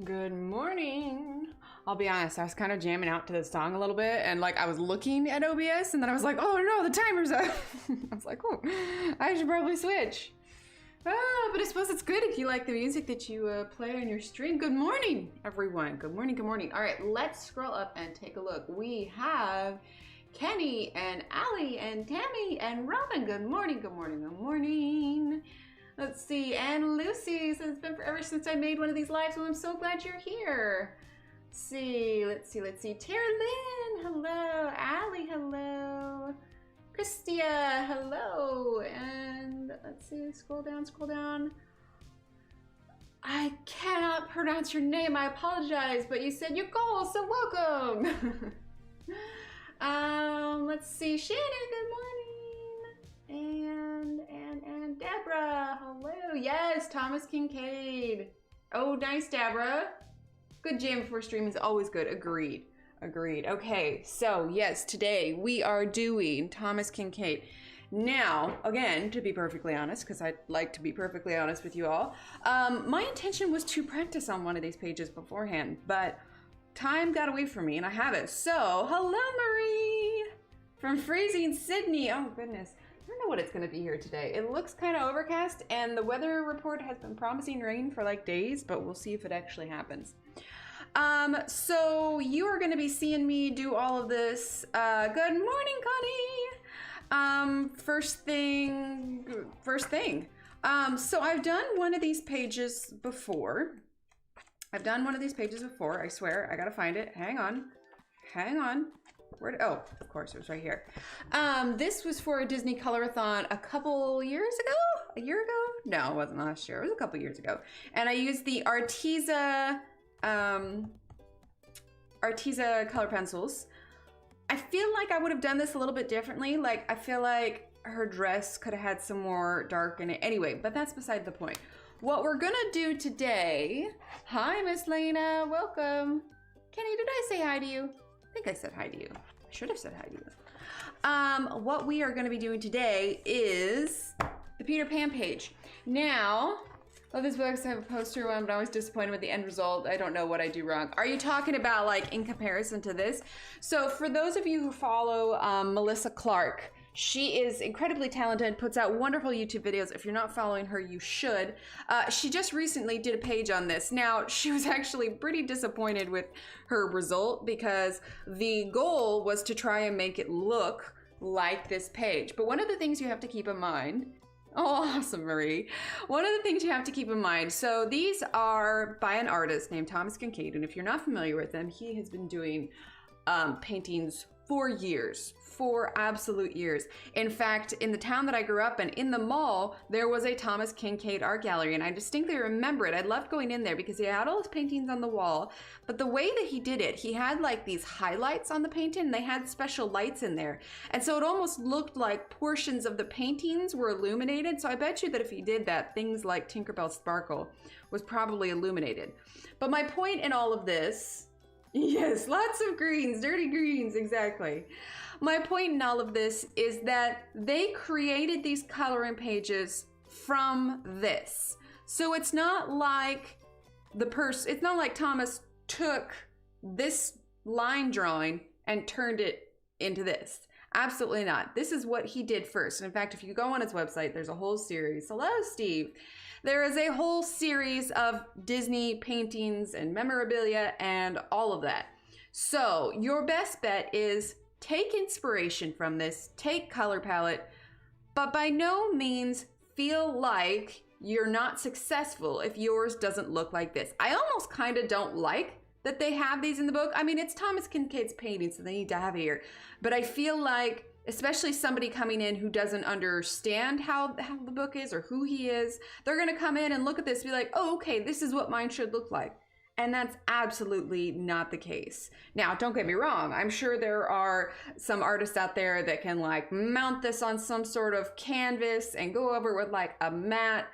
Good morning. I'll be honest, I was kind of jamming out to this song a little bit, and like I was looking at OBS and then I was like, oh no, the timer's up. I was like, oh, I should probably switch. But I suppose it's good if you like the music that you play on your stream. Good morning, everyone. Good morning, good morning. All right, let's scroll up and take a look. We have Kenny and Allie and Tammy and Robin. Good morning, good morning, good morning. Let's see, and Lucy says it's been forever since I made one of these lives, well, I'm so glad you're here. Let's see. Tara Lynn, hello. Allie, hello. Christia, hello. And let's see, scroll down. I cannot pronounce your name, I apologize, but you said your goal, so welcome. Let's see, Shannon, good morning. And Deborah, hello. Yes, Thomas Kinkade. Oh, nice, Deborah. Good jam before stream is always good. Agreed. Okay, so yes, today we are doing Thomas Kinkade. Now, again, to be perfectly honest, because I'd like to be perfectly honest with you all, my intention was to practice on one of these pages beforehand, but time got away from me and I haven't. So, hello, Marie from freezing Sydney. Oh, goodness. I don't know what it's going to be here today. It looks kind of overcast and the weather report has been promising rain for like days, but we'll see if it actually happens. So you are going to be seeing me do all of this. Good morning, Connie. First thing. So I've done one of these pages before. I swear. I got to find it. Hang on. Oh, of course, it was right here. This was for a Disney Colorathon a couple years ago? A year ago? No, it wasn't last year. It was a couple years ago. And I used the Arteza color pencils. I feel like I would have done this a little bit differently. Like, I feel like her dress could have had some more dark in it. Anyway, but that's beside the point. What we're gonna do today... Hi, Miss Lena. Welcome. Kenny, did I say hi to you? I think I said hi to you. I should have said hi to you. What we are going to be doing today is the Peter Pan page. Now, love this book. I have a poster one, but I'm always disappointed with the end result. I don't know what I do wrong. Are you talking about like in comparison to this? So for those of you who follow Melissa Clark, she is incredibly talented, puts out wonderful YouTube videos. If you're not following her, you should. She just recently did a page on this. Now, she was actually pretty disappointed with her result because the goal was to try and make it look like this page. But one of the things you have to keep in mind, oh, awesome, Marie. One of the things you have to keep in mind, so these are by an artist named Thomas Kinkade, and if you're not familiar with him, he has been doing paintings for years. For absolute years. In fact, in the town that I grew up in the mall, there was a Thomas Kinkade art gallery, and I distinctly remember it. I loved going in there because he had all his paintings on the wall, but the way that he did it, he had like these highlights on the painting, and they had special lights in there. And so it almost looked like portions of the paintings were illuminated. So I bet you that if he did that, things like Tinkerbell Sparkle was probably illuminated. But my point in all of this, yes, lots of greens, dirty greens, exactly. My point in all of this is that they created these coloring pages from this. So it's not like it's not like Thomas took this line drawing and turned it into this. Absolutely not. This is what he did first. And in fact, if you go on his website, there's a whole series. Hello, Steve. There is a whole series of Disney paintings and memorabilia and all of that. So your best bet is take inspiration from this, take color palette, but by no means feel like you're not successful if yours doesn't look like this. I almost kind of don't like that they have these in the book. I mean, it's Thomas Kinkade's painting, so they need to have it here. But I feel like, especially somebody coming in who doesn't understand how the book is or who he is, they're gonna come in and look at this and be like, oh, okay, this is what mine should look like. And that's absolutely not the case. Now, don't get me wrong. I'm sure there are some artists out there that can like mount this on some sort of canvas and go over with like a matte,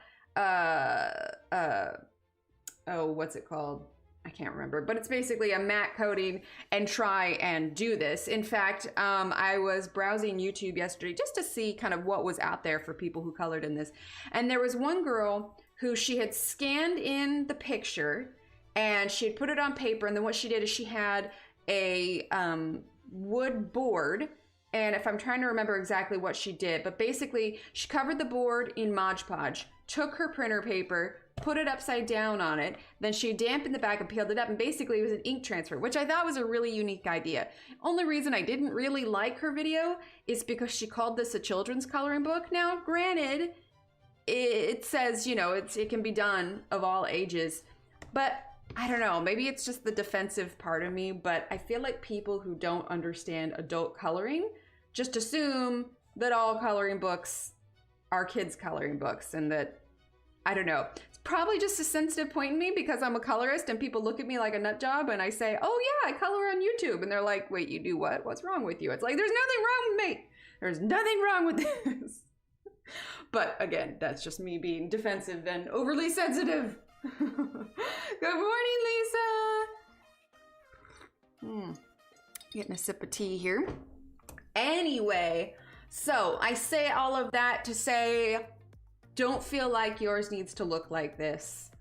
oh, what's it called? I can't remember, but it's basically a matte coating and try and do this. In fact, I was browsing YouTube yesterday just to see kind of what was out there for people who colored in this. And there was one girl who she had scanned in the picture and she had put it on paper, and then what she did is she had a wood board, and if I'm trying to remember exactly what she did, but basically she covered the board in Mod Podge, took her printer paper, put it upside down on it, then she dampened the back and peeled it up, and basically it was an ink transfer, which I thought was a really unique idea. Only reason I didn't really like her video is because she called this a children's coloring book. Now, granted, it says, you know, it can be done of all ages, but I don't know, maybe it's just the defensive part of me, but I feel like people who don't understand adult coloring just assume that all coloring books are kids' coloring books, and that, I don't know. It's probably just a sensitive point in me because I'm a colorist and people look at me like a nut job and I say, oh yeah, I color on YouTube. And they're like, wait, you do what? What's wrong with you? It's like, there's nothing wrong with me. There's nothing wrong with this. But again, that's just me being defensive and overly sensitive. Good morning, Lisa. Getting a sip of tea here. Anyway, so I say all of that to say, don't feel like yours needs to look like this.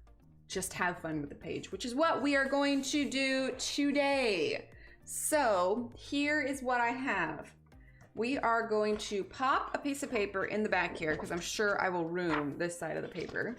Just have fun with the page, which is what we are going to do today. So here is what I have. We are going to pop a piece of paper in the back here because I'm sure I will ruin this side of the paper.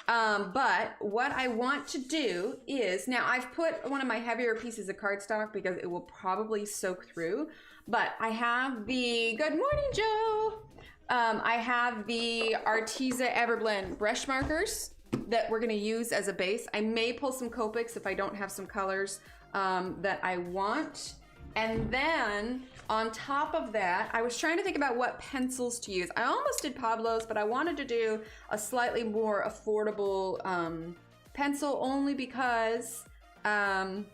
But what I want to do is, now I've put one of my heavier pieces of cardstock because it will probably soak through, but I have the, good morning, Joe. I have the Arteza Everblend brush markers that we're gonna use as a base. I may pull some Copics if I don't have some colors that I want. And then on top of that, I was trying to think about what pencils to use. I almost did Pablo's, but I wanted to do a slightly more affordable pencil only because, you know,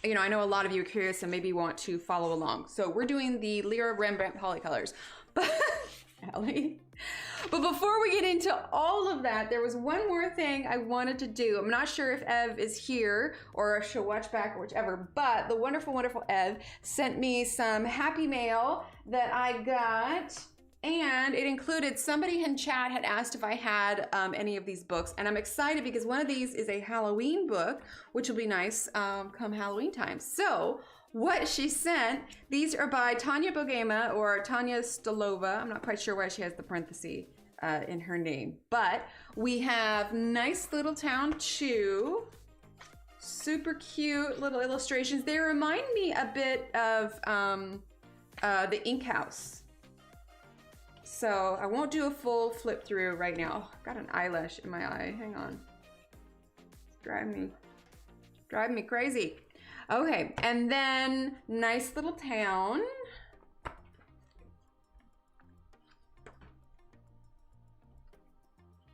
I know a lot of you are curious and maybe want to follow along. So we're doing the Lyra Rembrandt Polycolors. But, Allie. But before we get into all of that, there was one more thing I wanted to do. I'm not sure if Ev is here or if she'll watch back or whichever, but the wonderful, wonderful Ev sent me some happy mail that I got, and it included, somebody in chat had asked if I had any of these books, and I'm excited because one of these is a Halloween book, which will be nice come Halloween time. So what she sent, these are by Tanya Bogema or Tanya Stolova. I'm not quite sure why she has the parenthesis in her name, but we have Nice Little Town 2. Super cute little illustrations. They remind me a bit of the Ink House. So I won't do a full flip through right now. Oh, I've got an eyelash in my eye. Hang on. Driving me crazy. Okay, and then Nice Little Town.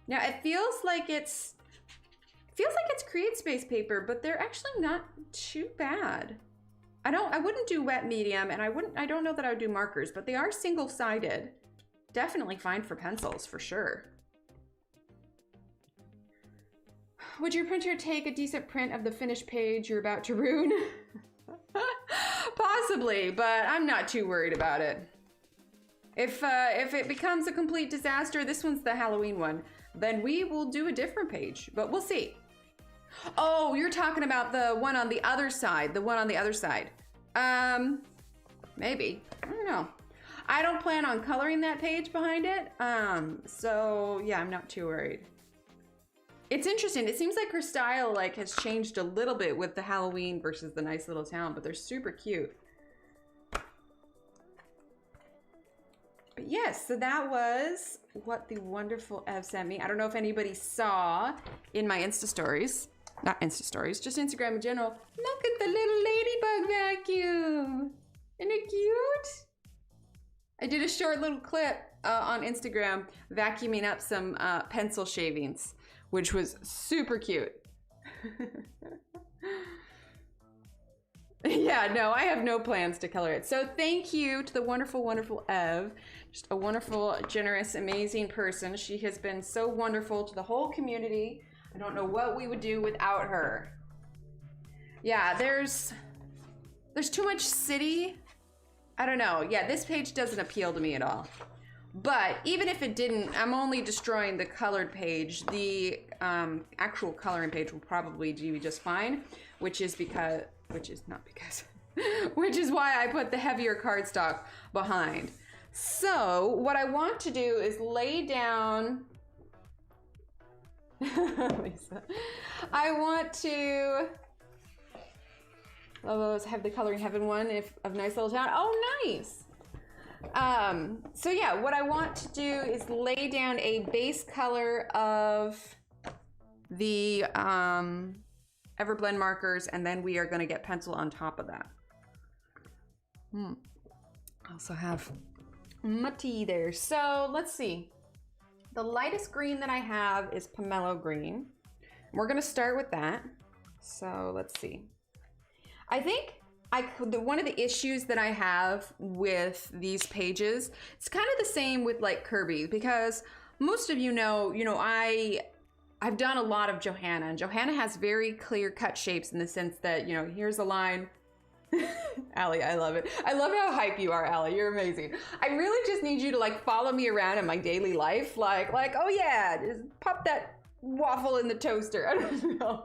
Now it feels like it's Create Space paper, but they're actually not too bad. I wouldn't do wet medium, and I don't know that I would do markers, but they are single-sided. Definitely fine for pencils, for sure. Would your printer take a decent print of the finished page you're about to ruin? Possibly, but I'm not too worried about it. If it becomes a complete disaster, this one's the Halloween one, then we will do a different page, but we'll see. Oh, you're talking about the one on the other side, maybe, I don't know. I don't plan on coloring that page behind it, so yeah, I'm not too worried. It's interesting. It seems like her style like has changed a little bit with the Halloween versus the Nice Little Town, but they're super cute. But yes, so that was what the wonderful Ev sent me. I don't know if anybody saw in my Insta stories, not Insta stories, just Instagram in general. Look at the little ladybug vacuum. Isn't it cute? I did a short little clip on Instagram vacuuming up some pencil shavings, which was super cute. Yeah, no, I have no plans to color it. So thank you to the wonderful, wonderful Ev. Just a wonderful, generous, amazing person. She has been so wonderful to the whole community. I don't know what we would do without her. Yeah, there's too much city. I don't know. Yeah, this page doesn't appeal to me at all. But even if it didn't, I'm only destroying the colored page. The actual coloring page will probably do just fine, which is why I put the heavier cardstock behind. So what I want to do is lay down, Lisa, I want to, have the Coloring Heaven one of Nice Little Town. Oh, nice. So yeah, what I want to do is lay down a base color of the Everblend markers, and then we are going to get pencil on top of that. I also have my tea there. So let's see. The lightest green that I have is Pomelo Green. We're going to start with that. So let's see. I think one of the issues that I have with these pages, it's kind of the same with like Kirby, because most of you know, I've done a lot of Johanna, and Johanna has very clear cut shapes in the sense that, here's a line. Allie, I love it. I love how hype you are, Allie. You're amazing. I really just need you to like follow me around in my daily life. Like, oh yeah, just pop that waffle in the toaster. I don't know.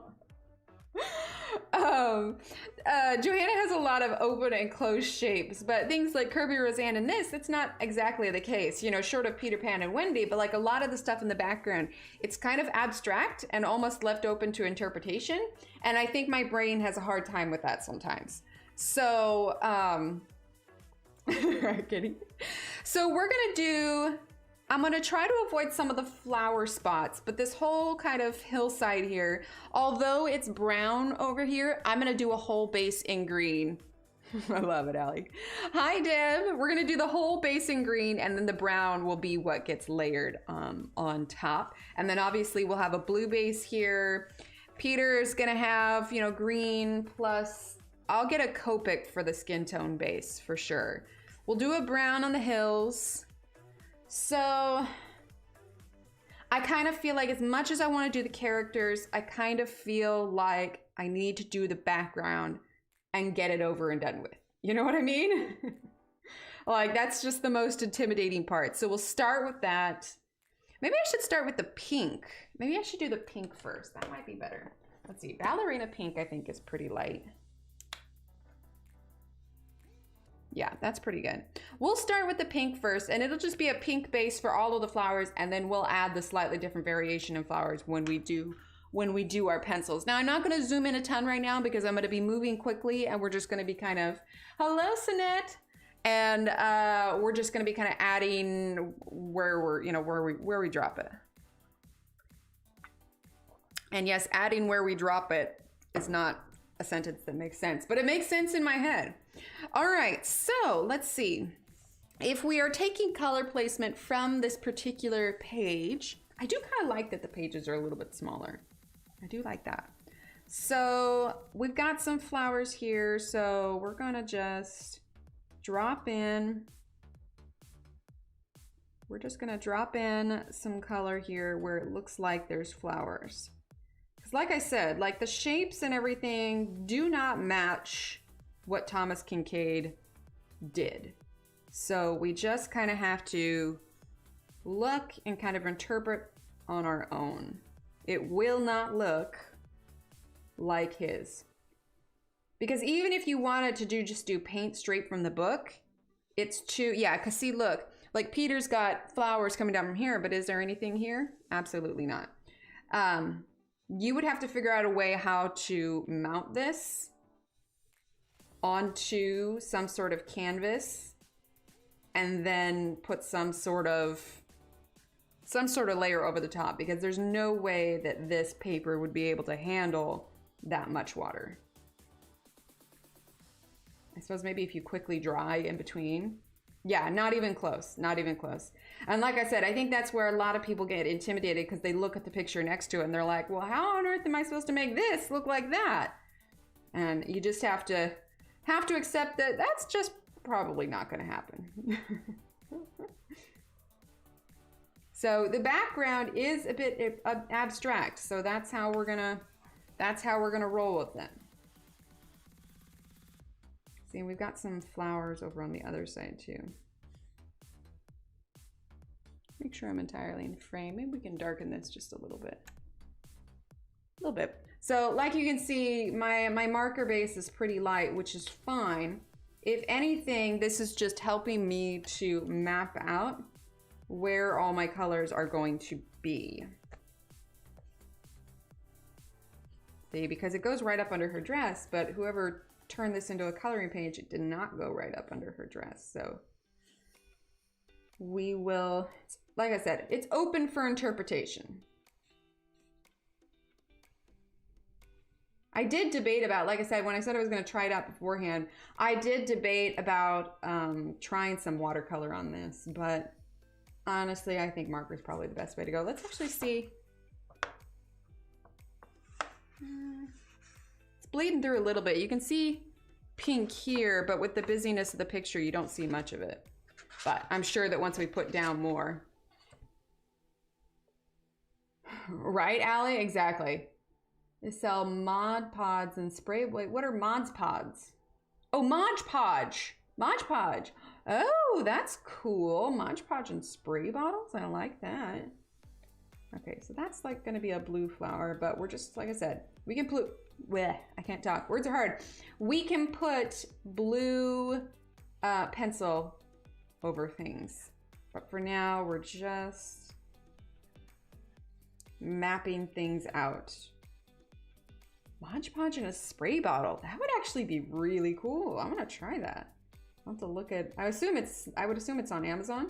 Johanna has a lot of open and closed shapes, but things like Kirby, Roseanne, and this, it's not exactly the case, short of Peter Pan and Wendy, but like a lot of the stuff in the background, it's kind of abstract and almost left open to interpretation. And I think my brain has a hard time with that sometimes. So, kidding. So I'm gonna try to avoid some of the flower spots, but this whole kind of hillside here, although it's brown over here, I'm gonna do a whole base in green. I love it, Allie. Hi, Deb. We're gonna do the whole base in green, and then the brown will be what gets layered on top. And then obviously we'll have a blue base here. Peter's gonna have, green plus, I'll get a Copic for the skin tone base for sure. We'll do a brown on the hills. So I kind of feel like as much as I want to do the characters, I kind of feel like I need to do the background and get it over and done with. You know what I mean? Like, that's just the most intimidating part. So we'll start with that. Maybe I should start with the pink. Maybe I should do the pink first. That might be better. Let's see. Ballerina pink, I think, is pretty light. Yeah, that's pretty good. We'll start with the pink first, and it'll just be a pink base for all of the flowers, and then we'll add the slightly different variation in flowers when we do our pencils. Now, I'm not going to zoom in a ton right now because I'm going to be moving quickly, and we're just going to be kind of, hello, Sinette, and we're just going to be kind of adding where we drop it. And yes, adding where we drop it is not a sentence that makes sense, but it makes sense in my head. All right, so let's see. If we are taking color placement from this particular page, I do kind of like that the pages are a little bit smaller. I do like that. So we've got some flowers here, so we're gonna just drop in. We're just gonna drop in some color here where it looks like there's flowers. Because like I said, like the shapes and everything do not match what Thomas Kinkade did. So we just kind of have to look and kind of interpret on our own. It will not look like his. Because even if you wanted to just do paint straight from the book, it's too, yeah, because see, look, like Peter's got flowers coming down from here, but is there anything here? Absolutely not. You would have to figure out a way how to mount this onto some sort of canvas and then put some sort of layer over the top, because there's no way that this paper would be able to handle that much water. I suppose maybe if you quickly dry in between. Yeah, not even close, not even close. And like I said, I think that's where a lot of people get intimidated, because they look at the picture next to it and they're like, well, how on earth am I supposed to make this look like that? And you just have to accept that that's just probably not going to happen. So the background is a bit abstract, so that's how we're gonna roll with it. See, we've got some flowers over on the other side too. Make sure I'm entirely in frame. Maybe we can darken this just a little bit. A little bit. So like you can see, my marker base is pretty light, which is fine. If anything, this is just helping me to map out where all my colors are going to be. See, because it goes right up under her dress, but whoever turned this into a coloring page, it did not go right up under her dress. So we will, like I said, it's open for interpretation. I did debate about, like I said, when I said I was going to try it out beforehand, I did debate about trying some watercolor on this, but honestly, I think marker is probably the best way to go. Let's actually see. It's bleeding through a little bit. You can see pink here, but with the busyness of the picture, you don't see much of it. But I'm sure that once we put down more. Right, Allie? Exactly. They sell Mod Podge and spray. Wait, what are Mod Podge? Oh, Mod Podge. Mod Podge. Oh, that's cool. Mod Podge and spray bottles. I like that. Okay, so that's like going to be a blue flower, but we're just, like I said, we can put, bleh, I can't talk. Words are hard. We can put blue pencil over things. But for now, we're just mapping things out. Mod Podge in a spray bottle. That would actually be really cool. I'm gonna try that. I'll have to look at, I would assume it's on Amazon.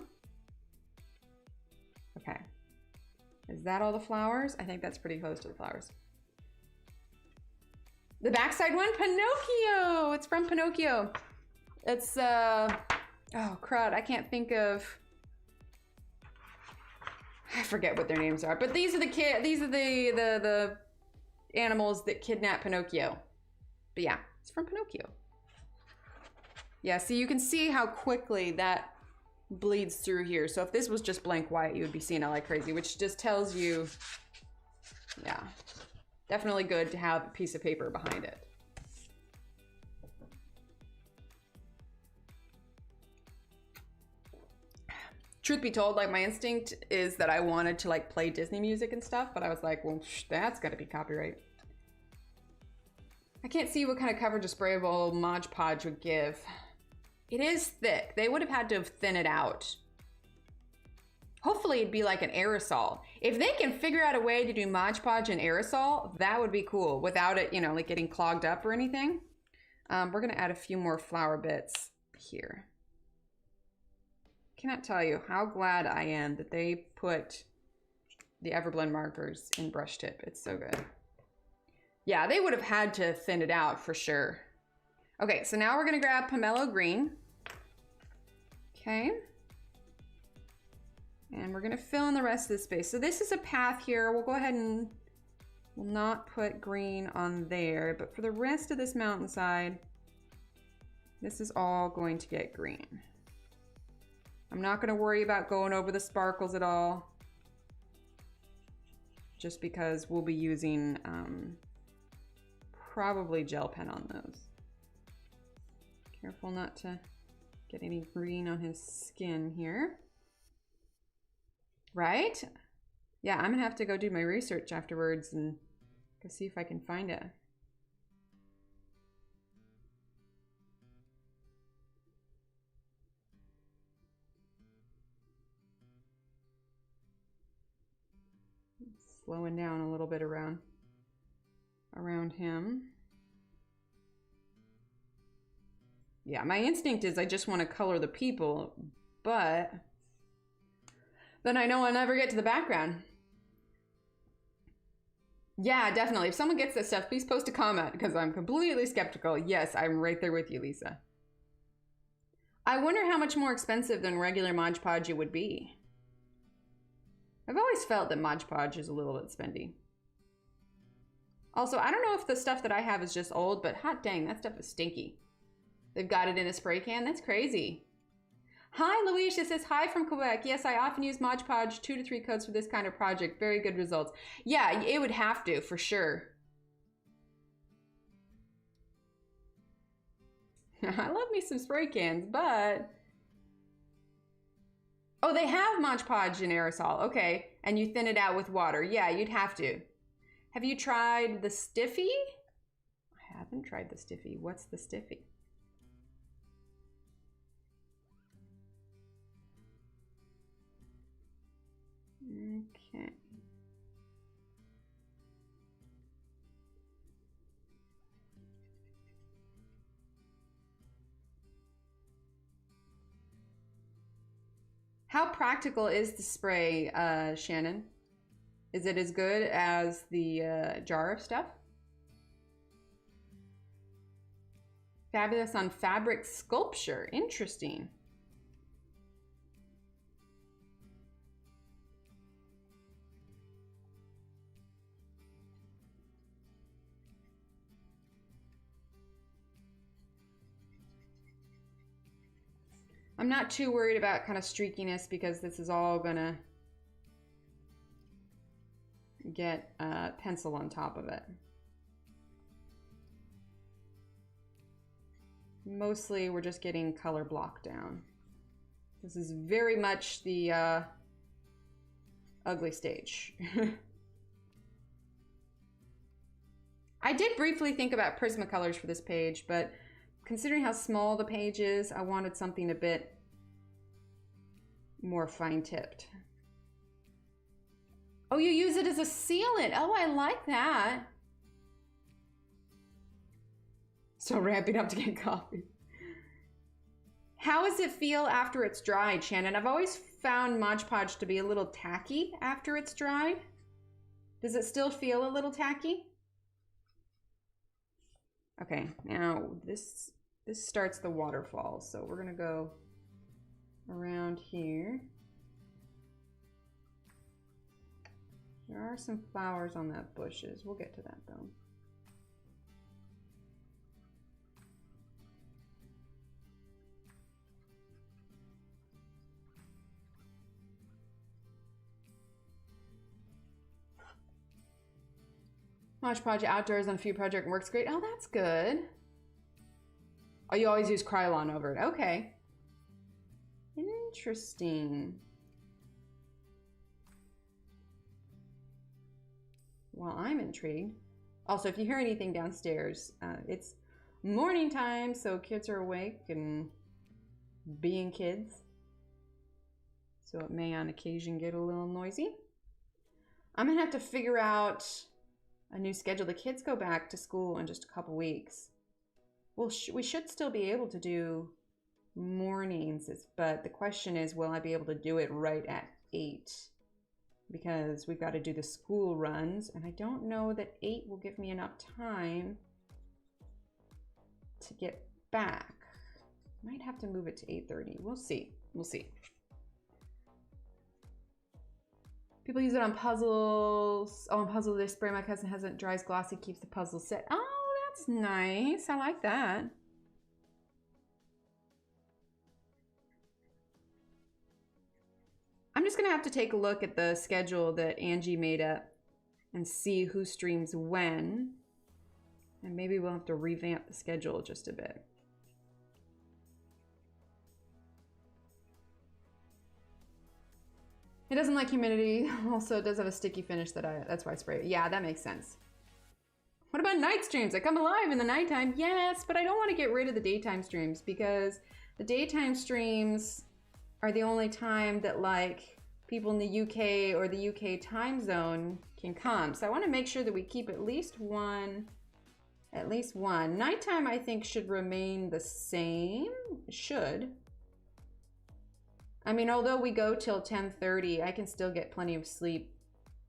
Okay. Is that all the flowers? I think that's pretty close to the flowers. The backside one, Pinocchio. It's from Pinocchio. It's, oh crud, I can't think of, I forget what their names are, but these are the animals that kidnap Pinocchio. But yeah, it's from Pinocchio. Yeah, so you can see how quickly that bleeds through here. So if this was just blank white, you would be seeing it like crazy, which just tells you, yeah, definitely good to have a piece of paper behind it. Truth be told, like my instinct is that I wanted to like play Disney music and stuff, but I was like, well, that's gotta be copyright. I can't see what kind of coverage a sprayable Mod Podge would give. It is thick. They would have had to have thinned it out. Hopefully it'd be like an aerosol. If they can figure out a way to do Mod Podge and aerosol, that would be cool without it, you know, like getting clogged up or anything. We're gonna add a few more flower bits here. Cannot tell you how glad I am that they put the Everblend markers in brush tip. It's so good. Yeah, they would have had to thin it out for sure. Okay, so now we're gonna grab Pomelo Green. Okay. And we're gonna fill in the rest of the space. So this is a path here. We'll go ahead and we'll not put green on there, but for the rest of this mountainside, this is all going to get green. I'm not gonna worry about going over the sparkles at all, just because we'll be using probably gel pen on those. Careful not to get any green on his skin here. Right? Yeah, I'm gonna have to go do my research afterwards and go see if I can find it. Slowing down a little bit around him. Yeah, my instinct is I just want to color the people, but then I know I'll never get to the background. Yeah, definitely. If someone gets this stuff, please post a comment because I'm completely skeptical. Yes, I'm right there with you, Lisa. I wonder how much more expensive than regular Mod Podge it would be. I've always felt that Mod Podge is a little bit spendy. Also, I don't know if the stuff that I have is just old, but hot dang, that stuff is stinky. They've got it in a spray can. That's crazy. Hi, Louise. It says, hi from Quebec. Yes, I often use Mod Podge 2 to 3 coats for this kind of project. Very good results. Yeah, it would have to, for sure. I love me some spray cans, but Oh, they have Mod Podge in aerosol. Okay. And you thin it out with water. Yeah, you'd have to. Have you tried the Stiffy? I haven't tried the Stiffy. What's the Stiffy? Okay. How practical is the spray, Shannon? Is it as good as the jar of stuff? Fabulous on fabric sculpture. Interesting. I'm not too worried about kind of streakiness because this is all gonna get pencil on top of it. Mostly we're just getting color block down. This is very much the ugly stage. I did briefly think about Prismacolors for this page, but considering how small the page is, I wanted something a bit more fine-tipped. Oh, you use it as a sealant. Oh, I like that. So ramping up to get coffee. How does it feel after it's dried, Shannon? I've always found Mod Podge to be a little tacky after it's dried. Does it still feel a little tacky? Okay, now this starts the waterfall, so we're gonna go around here. There are some flowers on that bushes. We'll get to that though. Mod Podge outdoors on a few project works great. Oh, that's good. Oh, you always use Krylon over it. Okay. Interesting. Well, I'm intrigued. Also, if you hear anything downstairs, it's morning time, so kids are awake and being kids. So it may on occasion get a little noisy. I'm gonna have to figure out a new schedule. The kids go back to school in just a couple weeks. Well, we should still be able to do mornings, but the question is, will I be able to do it right at 8? Because we've got to do the school runs, and I don't know that 8 will give me enough time to get back. Might have to move it to 8:30. We'll see. We'll see. People use it on puzzles. Oh, on puzzles they spray. My cousin has it, dries glossy, keeps the puzzle set. Oh, that's nice. I like that. I'm just gonna have to take a look at the schedule that Angie made up and see who streams when. And maybe we'll have to revamp the schedule just a bit. It doesn't like humidity. Also, it does have a sticky finish that's why I spray it. Yeah, that makes sense. What about night streams? I come alive in the nighttime. Yes, but I don't want to get rid of the daytime streams because the daytime streams are the only time that like people in the UK or the UK time zone can come. So I want to make sure that we keep at least one. Nighttime I think should remain the same. It should. I mean, although we go till 10:30, I can still get plenty of sleep,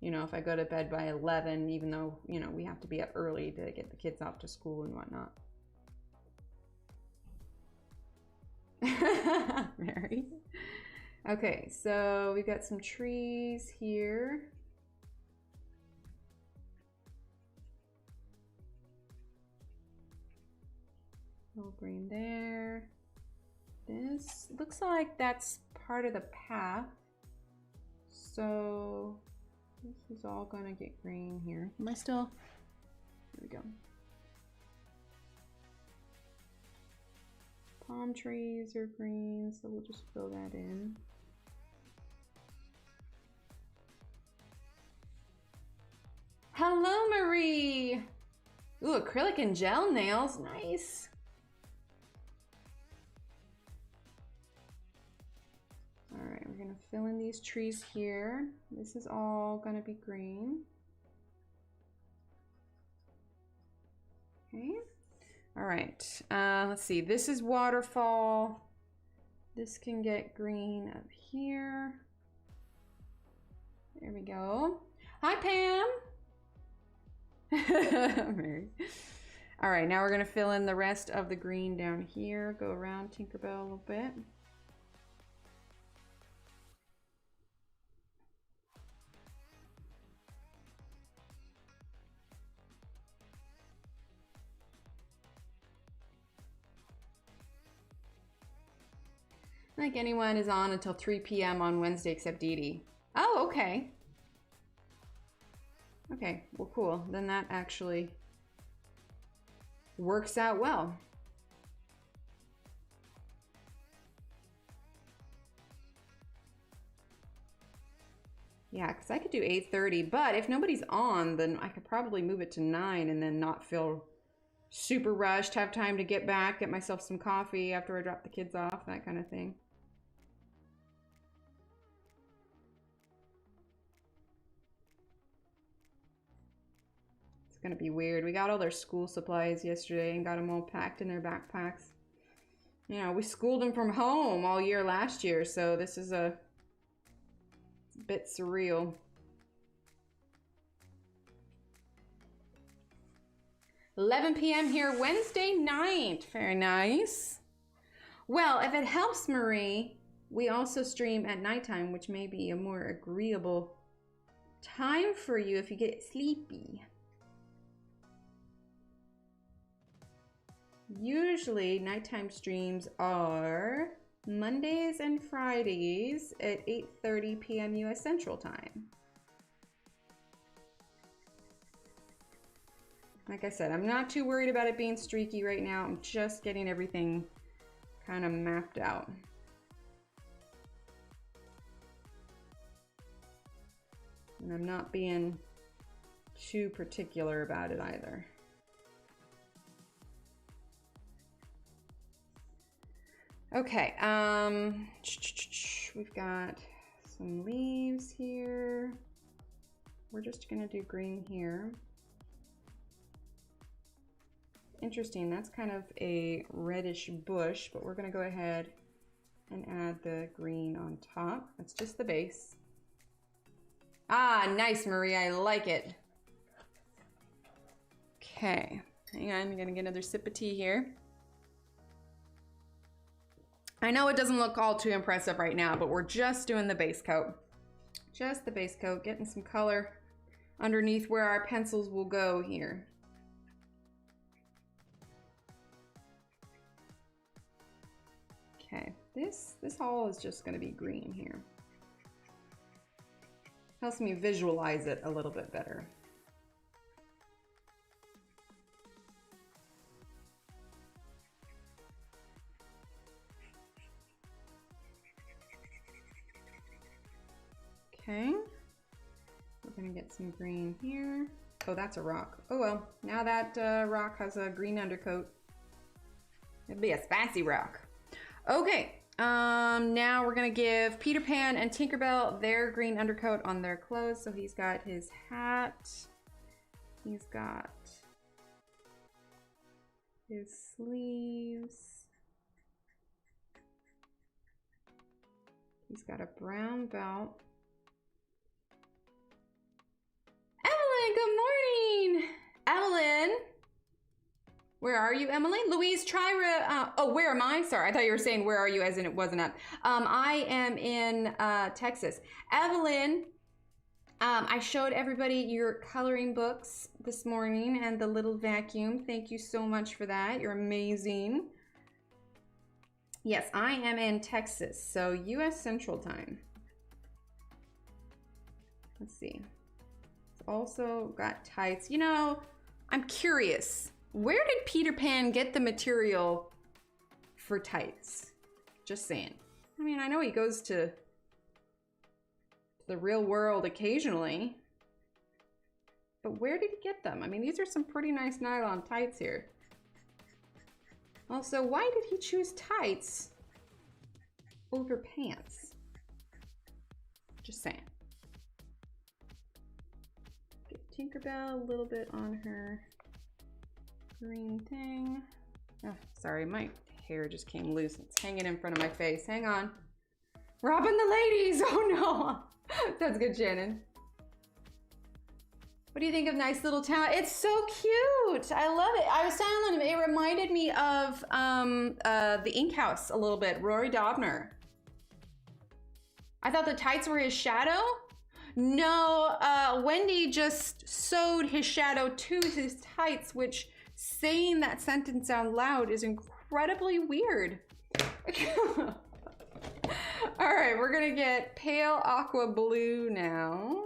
you know, if I go to bed by 11, even though, you know, we have to be up early to get the kids off to school and whatnot. Mary. Okay, so we've got some trees here. Little green there. This looks like that's part of the path. So this is all gonna get green here. Am I still? There we go. Palm trees are green, so we'll just fill that in. Ooh, acrylic and gel nails, nice. All right, we're gonna fill in these trees here. This is all gonna be green. Okay, all right, let's see, this is Waterfall. This can get green up here. There we go. Hi, Pam. Mary. All right, now we're gonna fill in the rest of the green down here. Go around Tinkerbell a little bit. I think anyone is on until 3 p.m. on Wednesday except Dee Dee. Oh, okay. Okay, well, cool. Then that actually works out well. Yeah, because I could do 8:30, but if nobody's on, then I could probably move it to 9 and then not feel super rushed, have time to get back, get myself some coffee after I drop the kids off, that kind of thing. It's gonna be weird. We got all their school supplies yesterday and got them all packed in their backpacks. You know, we schooled them from home all year last year, so this is a bit surreal. 11 p.m. here, Wednesday night. Very nice. Well, if it helps, Marie, we also stream at nighttime, which may be a more agreeable time for you if you get sleepy. Usually, nighttime streams are Mondays and Fridays at 8:30 p.m. U.S. Central Time. Like I said, I'm not too worried about it being streaky right now. I'm just getting everything kind of mapped out. And I'm not being too particular about it either. Okay, we've got some leaves here. We're just gonna do green here. Interesting, that's kind of a reddish bush, but we're gonna go ahead and add the green on top. That's just the base. Ah, nice, Marie, I like it. Okay, hang on, I'm gonna get another sip of tea here. I know it doesn't look all too impressive right now, but we're just doing the base coat. Just the base coat, getting some color underneath where our pencils will go here. Okay, this all is just gonna be green here. Helps me visualize it a little bit better. Okay, we're gonna get some green here. Oh, that's a rock. Oh well, now that rock has a green undercoat. It'd be a spicy rock. Okay, now we're gonna give Peter Pan and Tinkerbell their green undercoat on their clothes. So he's got his hat, he's got his sleeves, he's got a brown belt. Evelyn, good morning! Evelyn! Where are you, Emily? Louise, try, oh, where am I? Sorry, I thought you were saying where are you as in it wasn't up. I am in Texas. Evelyn, I showed everybody your coloring books this morning and the little vacuum. Thank you so much for that. You're amazing. Yes, I am in Texas, so U.S. Central Time. Let's see. It's also got tights. You know, I'm curious. Where did Peter Pan get the material for tights? Just saying. I mean, I know he goes to the real world occasionally. But where did he get them? I mean, these are some pretty nice nylon tights here. Also, why did he choose tights over pants? Just saying. Get Tinkerbell a little bit on her green thing. Oh, sorry, my hair just came loose. It's hanging in front of my face. Hang on. Robbing the ladies! Oh no! That's good, Shannon. What do you think of nice little town? It's so cute. I love it. I was telling him, it reminded me of the Ink House a little bit, Rory Dobner. I thought the tights were his shadow. No, Wendy just sewed his shadow to his tights, which saying that sentence out loud is incredibly weird. All right, we're gonna get pale aqua blue now.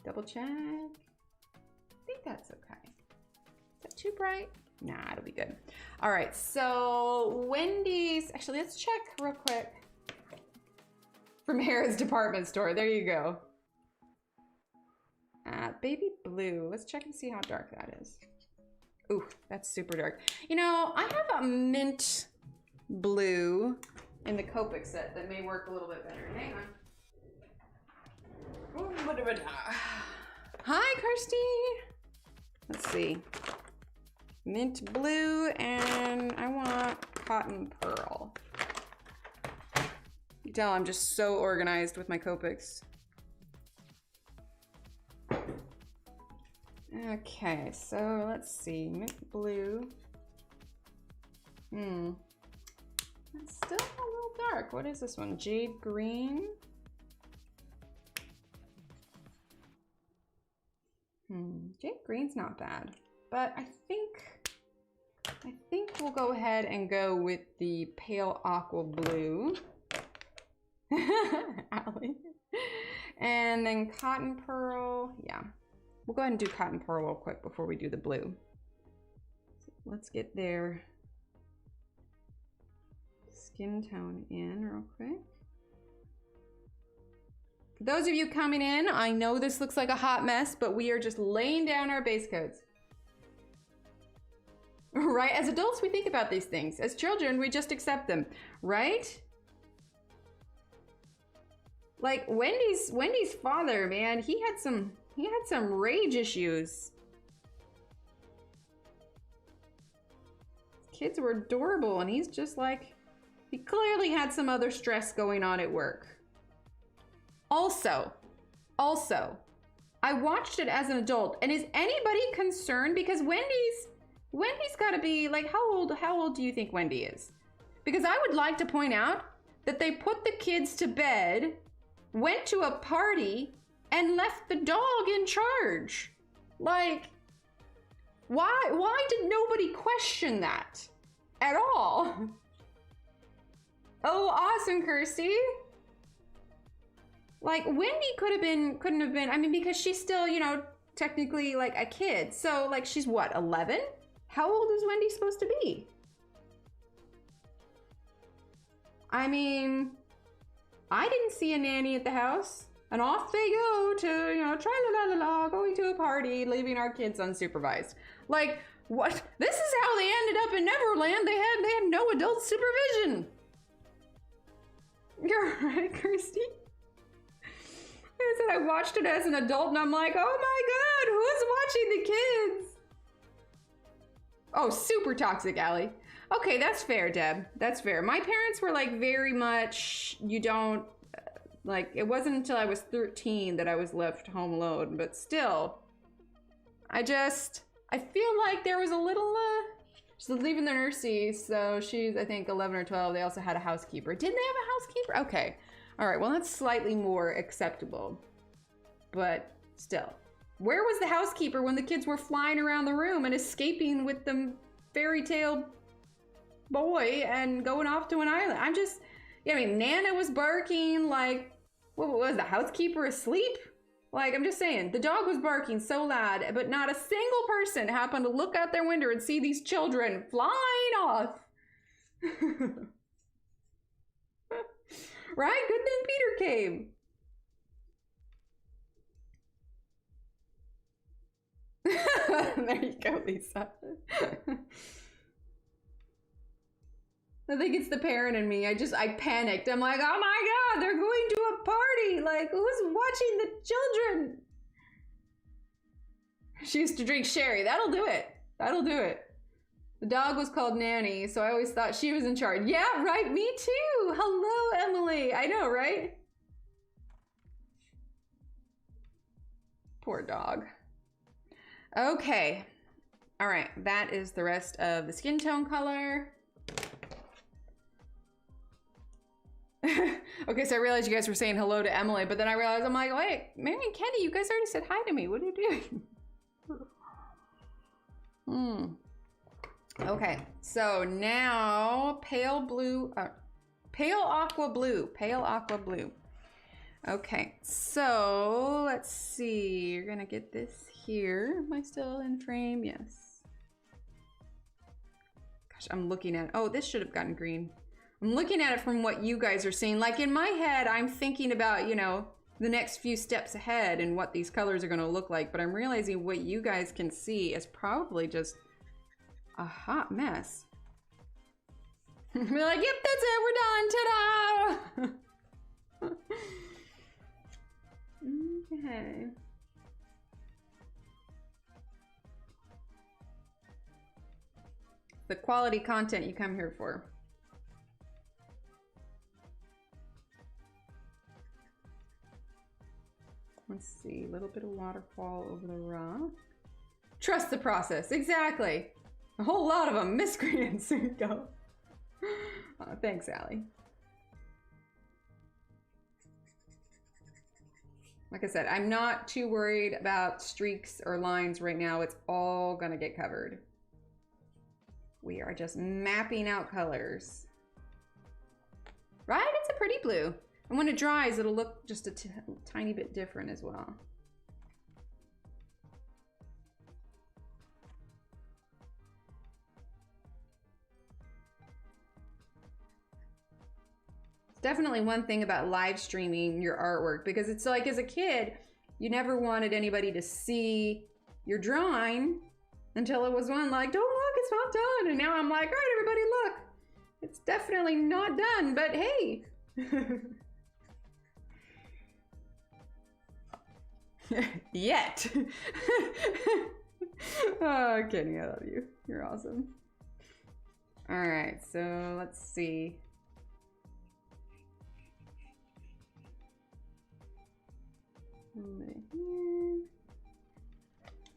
Double check. I think that's okay. Is that too bright? Nah, it'll be good. All right, so Wendy's, actually let's check real quick. From Harris Department Store, there you go. Baby blue, let's check and see how dark that is. Ooh, that's super dark. You know, I have a mint blue in the Copic set that may work a little bit better. Hang on. Hi, Kirsty. Let's see. Mint blue, and I want cotton pearl. You tell I'm just so organized with my Copics. Okay, so let's see. Mint blue. It's still a little dark. What is this one? Jade green. Jade green's not bad, but I think we'll go ahead and go with the pale aqua blue. Allie. And then cotton pearl. Yeah, we'll go ahead and do cotton pearl real quick before we do the blue. So let's get their skin tone in real quick. For those of you coming in, I know this looks like a hot mess, but we are just laying down our base coats. Right? As adults, we think about these things. As children, we just accept them, right? Like Wendy's father, man, he had some rage issues. Kids were adorable, and he's just like, he clearly had some other stress going on at work. Also, I watched it as an adult, and is anybody concerned? Because Wendy's gotta be like, how old do you think Wendy is? Because I would like to point out that they put the kids to bed, went to a party, and left the dog in charge. Like, why did nobody question that at all? Oh, awesome, Kirsty. Like, Wendy couldn't have been, I mean, because she's still, you know, technically like a kid. So like, she's what, 11? How old is Wendy supposed to be? I mean, I didn't see a nanny at the house. And off they go to, you know, tra-la-la-la-la, going to a party, leaving our kids unsupervised. Like, what? This is how they ended up in Neverland. They had no adult supervision. You're right, Kirsty. I said I watched it as an adult and I'm like, oh my God, who's watching the kids? Oh, super toxic, Allie. Okay, that's fair, Deb. That's fair. My parents were like very much, you don't, like, it wasn't until I was 13 that I was left home alone, but still, I feel like there was a little, she's leaving the nursery, so she's, I think, 11 or 12. They also had a housekeeper. Didn't they have a housekeeper? Okay. All right, well, that's slightly more acceptable, but still. Where was the housekeeper when the kids were flying around the room and escaping with the fairy tale boy and going off to an island? I'm just, yeah, I mean, Nana was barking, like, what was the housekeeper asleep? Like, I'm just saying, the dog was barking so loud, but not a single person happened to look out their window and see these children flying off. Right? Good thing Peter came. There you go, Lisa. I think it's the parent in me. I panicked. I'm like, oh my God, they're going to a party. Like, who's watching the children? She used to drink sherry. That'll do it. That'll do it. The dog was called Nanny, so I always thought she was in charge. Yeah, right, me too. Hello, Emily. I know, right? Poor dog. Okay. All right, that is the rest of the skin tone color. Okay, so I realized you guys were saying hello to Emily, but then I realized, I'm like, wait, Mary and Kenny, you guys already said hi to me. What are you doing? Okay, so now pale blue, pale aqua blue, pale aqua blue. Okay, so let's see. You're gonna get this here. Am I still in frame? Yes. Gosh, I'm looking at it. Oh, this should have gotten green. I'm looking at it from what you guys are seeing. Like in my head, I'm thinking about, you know, the next few steps ahead and what these colors are gonna look like, but I'm realizing what you guys can see is probably just a hot mess. We're like, yep, that's it, we're done, ta-da! Okay. The quality content you come here for. Let's see, a little bit of waterfall over the rock. Trust the process, exactly. A whole lot of them, miscreants. There you go. Oh, thanks, Allie. Like I said, I'm not too worried about streaks or lines right now. It's all gonna get covered. We are just mapping out colors. Right? It's a pretty blue. And when it dries, it'll look just a tiny bit different as well. It's definitely one thing about live streaming your artwork, because it's like, as a kid, you never wanted anybody to see your drawing until it was one like, don't look, it's not done. And now I'm like, all right, everybody look. It's definitely not done, but hey. Yet. Oh, Kenny, I love you. You're awesome. All right, so let's see.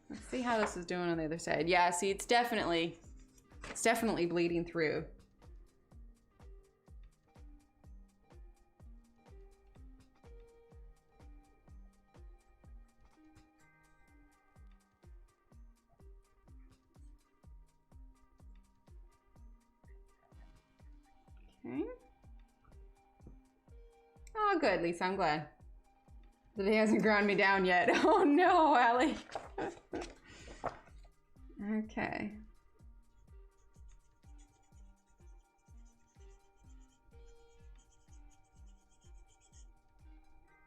Let's see how this is doing on the other side. Yeah, see, it's definitely bleeding through. Okay. Oh, good, Lisa. I'm glad that he hasn't ground me down yet. Oh no, Allie. Okay.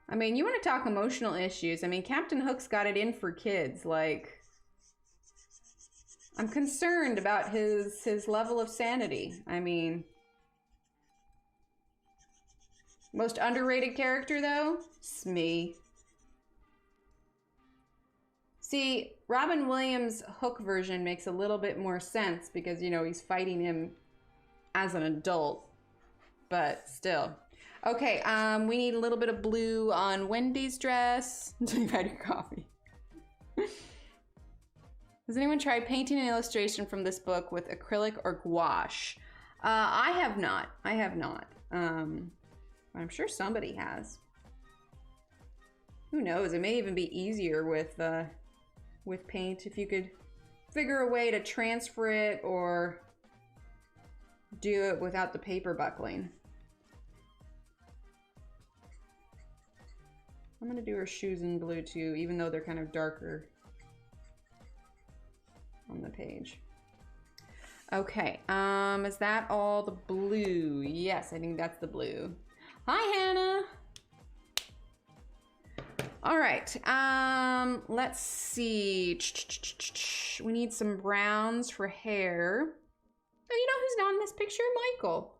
I mean, you want to talk emotional issues. I mean, Captain Hook's got it in for kids. Like, I'm concerned about his level of sanity. I mean, most underrated character though, Smee. See, Robin Williams' Hook version makes a little bit more sense because, you know, he's fighting him as an adult, but still. Okay, we need a little bit of blue on Wendy's dress. Until you've had your coffee. Has anyone tried painting an illustration from this book with acrylic or gouache? I have not. I have not. I'm sure somebody has. Who knows? It may even be easier with paint if you could figure a way to transfer it or do it without the paper buckling. I'm gonna do her shoes in blue too, even though they're kind of darker on the page. Okay, is that all the blue? Yes, I think that's the blue. Hi, Hannah. All right, let's see. We need some browns for hair. Oh, you know who's not in this picture? Michael.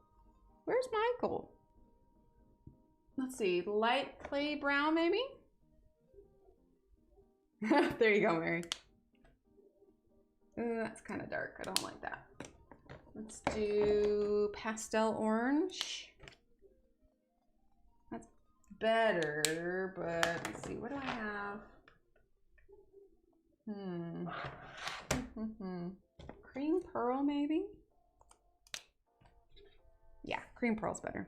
Where's Michael? Let's see, light clay brown maybe? There you go, Mary. Ooh, that's kind of dark, I don't like that. Let's do pastel orange. That's better, but let's see, what do I have? Cream pearl maybe? Yeah, cream pearl's better.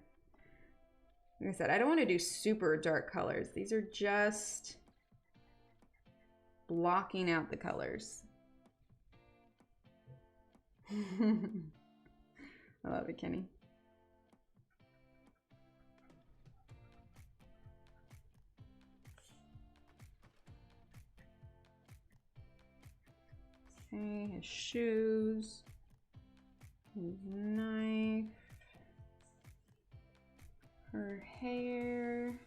Like I said, I don't want to do super dark colors. These are just blocking out the colors. I love it, Kenny. Okay, his shoes, his knife, her hair.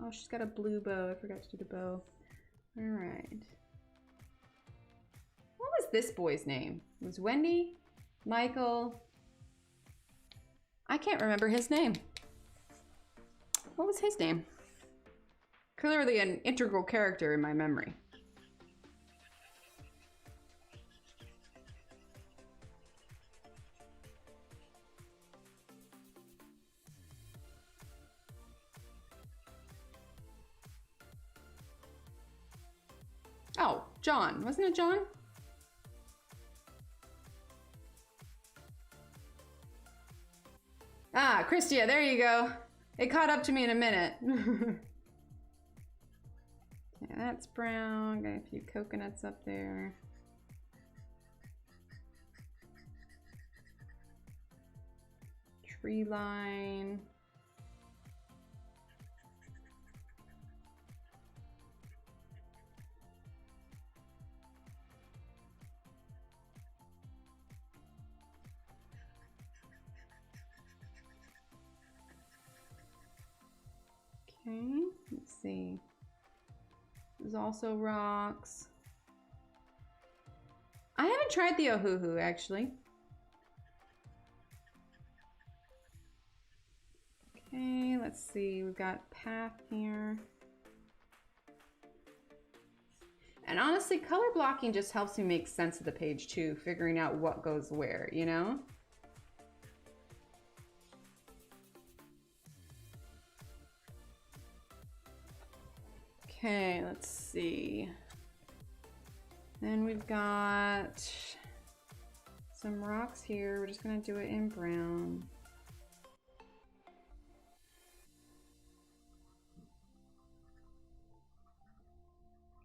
Oh, she's got a blue bow. I forgot to do the bow. All right. What was this boy's name? It was Wendy? Michael? I can't remember his name. What was his name? Clearly an integral character in my memory. Oh, John. Wasn't it John? Ah, Christia, there you go. It caught up to me in a minute. Yeah, that's brown. Got a few coconuts up there. Tree line. Okay, let's see. There's also rocks. I haven't tried the Ohuhu actually. Okay, let's see. We've got path here. And honestly, color blocking just helps me make sense of the page too, figuring out what goes where, you know? Okay, let's see. Then we've got some rocks here. We're just gonna do it in brown.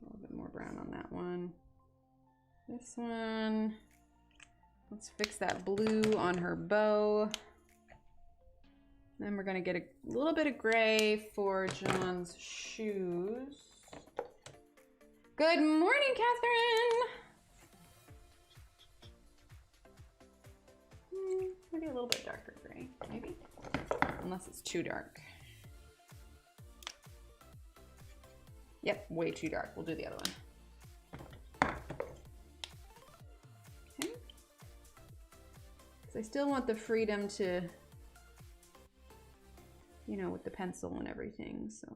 A little bit more brown on that one. This one, let's fix that blue on her bow. Then we're gonna get a little bit of gray for John's shoes. Good morning, Catherine. Maybe a little bit darker gray, maybe. Unless it's too dark. Yep, way too dark. We'll do the other one. Okay. Because I still want the freedom to, you know, with the pencil and everything, so.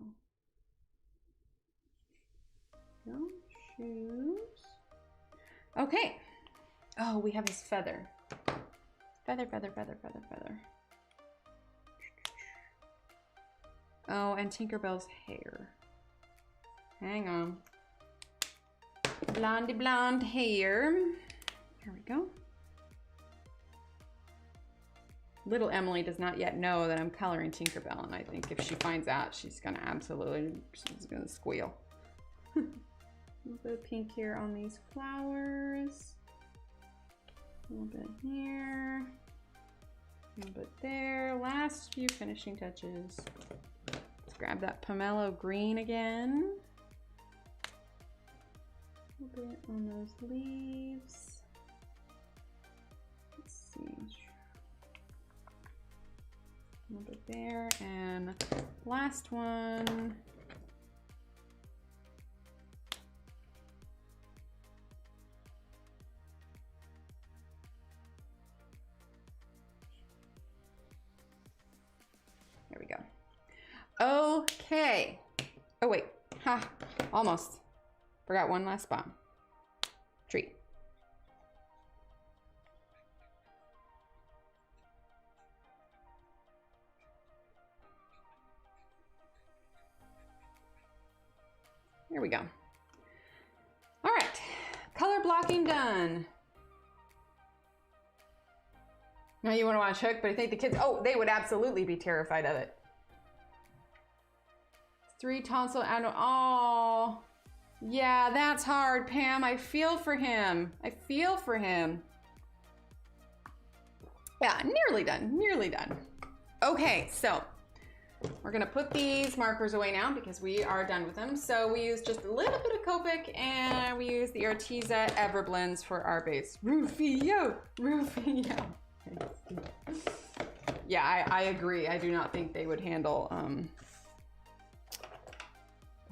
No shoes. Okay. Oh, we have his feather. Feather, feather, feather, feather, feather. Oh, and Tinkerbell's hair. Hang on. Blondie blonde hair. Here we go. Little Emily does not yet know that I'm coloring Tinkerbell, and I think if she finds out, she's gonna she's gonna squeal. A little bit of pink here on these flowers. A little bit here. A little bit there. Last few finishing touches. Let's grab that pomelo green again. A little bit on those leaves. Let's see. A little bit there, and last one. There we go. Okay. Oh wait, ha, almost. Forgot one last spot. Tree. There we go. All right, color blocking done. Now you want to watch Hook, but I think the kids, oh, they would absolutely be terrified of it. 3 tonsil and, oh, yeah, that's hard, Pam. I feel for him. I feel for him. Yeah, nearly done, nearly done. Okay, so we're gonna put these markers away now because we are done with them. So we use just a little bit of Copic and we use the Arteza Everblends for our base. Rufio, Rufio. Yeah, I agree. I do not think they would handle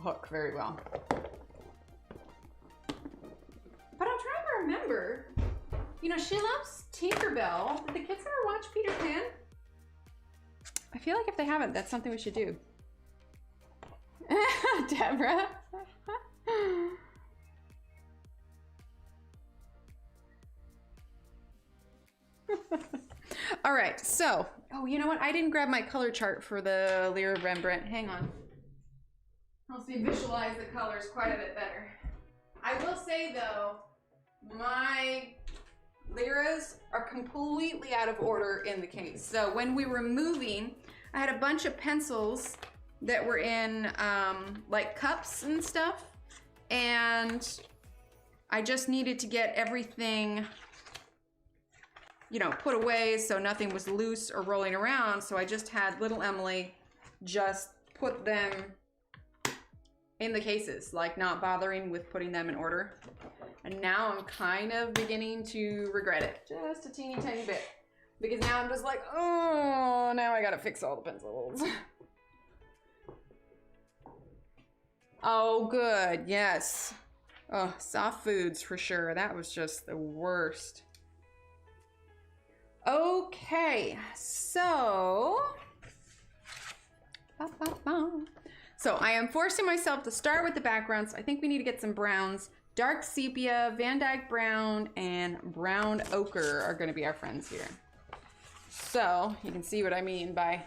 Hook very well. But I'm trying to remember, you know, she loves Tinkerbell. Did the kids ever watch Peter Pan? I feel like if they haven't, that's something we should do. Deborah. All right, so, oh, you know what? I didn't grab my color chart for the Lyra Rembrandt. Hang on. I'll see visualize the colors quite a bit better. I will say though, my Lyras are completely out of order in the case. So when we were moving, I had a bunch of pencils that were in like cups and stuff, and I just needed to get everything, you know, put away so nothing was loose or rolling around. So I just had little Emily just put them in the cases, like not bothering with putting them in order. And now I'm kind of beginning to regret it, just a teeny tiny bit. Because now I'm just like, oh, now I gotta fix all the pencils. Oh, good, yes. Oh, soft foods for sure. That was just the worst. Okay, so. So I am forcing myself to start with the backgrounds. I think we need to get some browns. Dark sepia, Van Dyke brown, and brown ochre are gonna be our friends here. So you can see what I mean by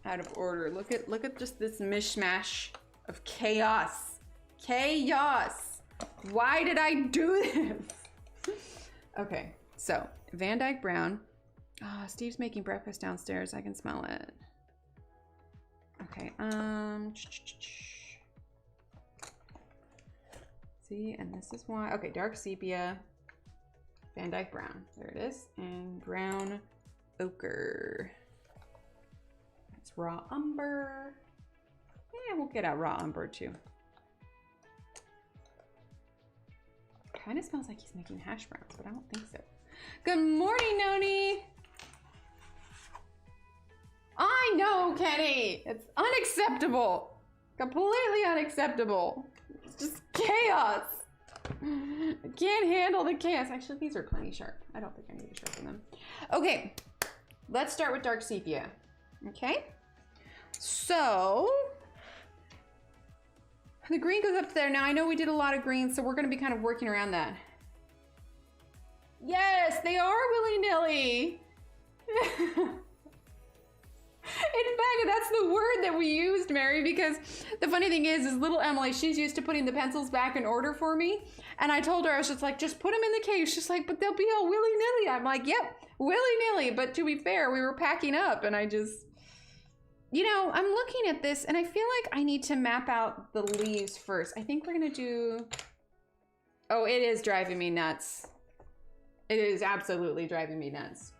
out of order. Look at just this mishmash of chaos. Chaos. Why did I do this? Okay, so Van Dyke brown. Oh, Steve's making breakfast downstairs. I can smell it. Okay, see, and this is why. Okay, dark sepia, Van Dyke brown. There it is, and brown ochre. That's raw umber. Yeah, we'll get out raw umber too. Kind of smells like he's making hash browns, but I don't think so. Good morning, Noni. I know, Kenny. It's unacceptable. Completely unacceptable. It's just chaos. I can't handle the chaos. Actually, these are plenty sharp. I don't think I need to sharpen them. Okay, let's start with dark sepia. Okay, so the green goes up there. Now I know we did a lot of green, so we're going to be kind of working around that. Yes, they are willy-nilly. In fact, that's the word that we used, Mary, because the funny thing is little Emily, she's used to putting the pencils back in order for me. And I told her, I was just like, just put them in the case. She's like, but they'll be all willy-nilly. I'm like, yep, willy-nilly. But to be fair, we were packing up and I just, you know, I'm looking at this and I feel like I need to map out the leaves first. I think we're going to do, oh, it is driving me nuts. It is absolutely driving me nuts.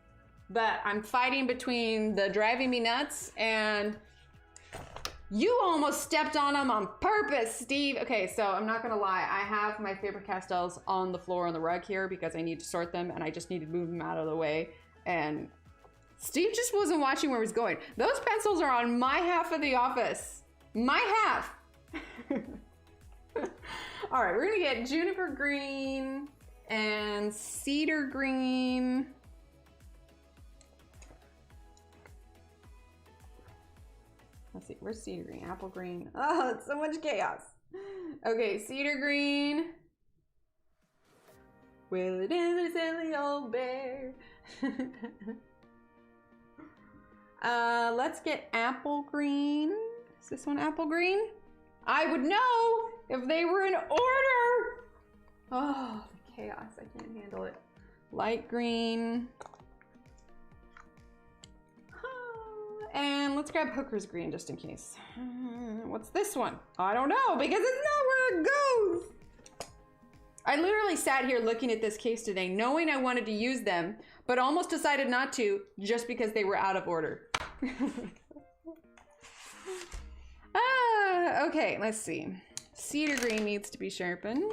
But I'm fighting between the driving me nuts and you almost stepped on them on purpose, Steve. Okay, so I'm not gonna lie. I have my Faber-Castells on the floor on the rug here because I need to sort them and I just need to move them out of the way. And Steve just wasn't watching where he was going. Those pencils are on my half of the office. My half. All right, we're gonna get Juniper Green and Cedar Green. Let's see, where's Cedar Green? Apple Green. Oh, it's so much chaos. Okay, Cedar Green. Well, it is a silly old bear. Let's get Apple Green. Is this one Apple Green? I would know if they were in order. Oh, the chaos, I can't handle it. Light Green. And let's grab Hooker's Green just in case. What's this one? I don't know because it's not where it goes. I literally sat here looking at this case today knowing I wanted to use them, but almost decided not to just because they were out of order. Okay, let's see. Cedar Green needs to be sharpened.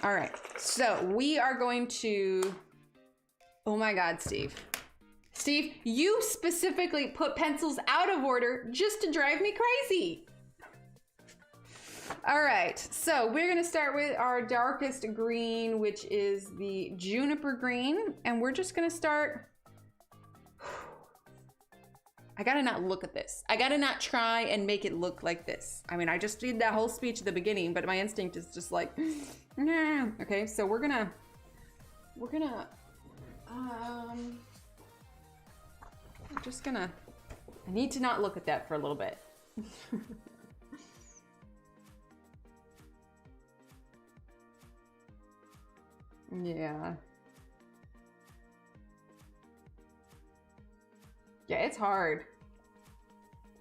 All right, so we are going to, oh my God, Steve. Steve, you specifically put pencils out of order just to drive me crazy. All right, so we're gonna start with our darkest green, which is the Juniper Green, and we're just gonna start. I gotta not look at this. I gotta not try and make it look like this. I mean, I just did that whole speech at the beginning, but my instinct is just like, nah. Okay, so we're gonna, I'm just gonna, I need to not look at that for a little bit. Yeah. Yeah, it's hard.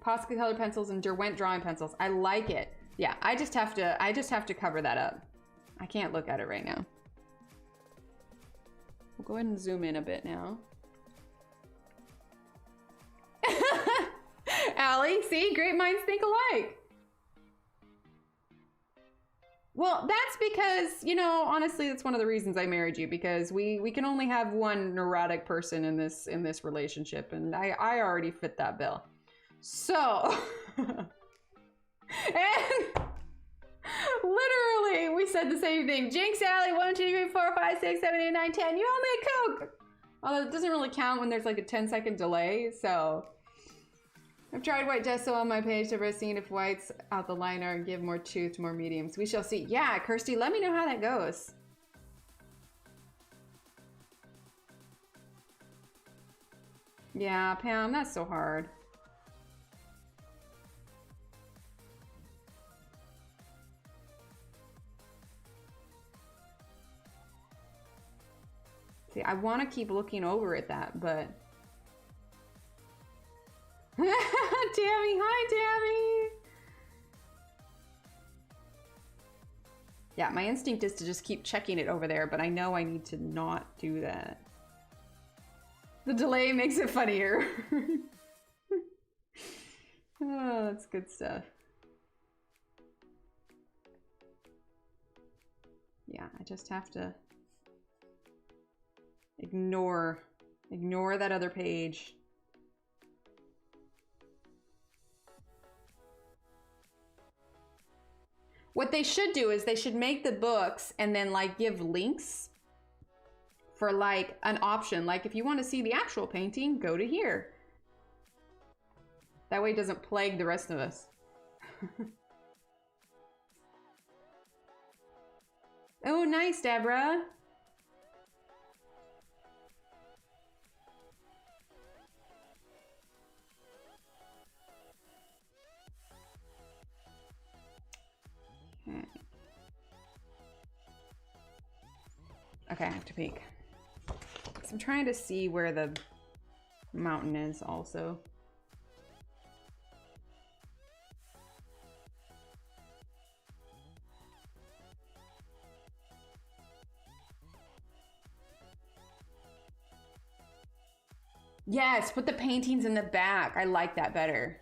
Posca colored pencils and Derwent drawing pencils. I like it. Yeah, I just have to cover that up. I can't look at it right now. We'll go ahead and zoom in a bit now. Allie, see, great minds think alike. Well, that's because, you know, honestly, that's one of the reasons I married you, because we can only have one neurotic person in this relationship, and I already fit that bill. So, and literally, we said the same thing. Jinx, Allie, 1, 2, 3, 4, 5, 6, 7, 8, 9, 10. You owe me a Coke. Although it doesn't really count when there's like a 10-second delay, so. I've tried white gesso on my page, never seen if whites out the liner and give more tooth, more mediums. We shall see. Yeah, Kirsty, let me know how that goes. Yeah, Pam, that's so hard. See, I want to keep looking over at that, but... Tammy, hi Tammy. Yeah, my instinct is to just keep checking it over there, but I know I need to not do that. The delay makes it funnier. Oh, that's good stuff. Yeah, I just have to ignore that other page. What they should do is they should make the books and then like give links for like an option. Like if you want to see the actual painting, go to here. That way it doesn't plague the rest of us. Oh, nice, Deborah. Okay, I have to peek. So I'm trying to see where the mountain is also. Yes, put the paintings in the back. I like that better.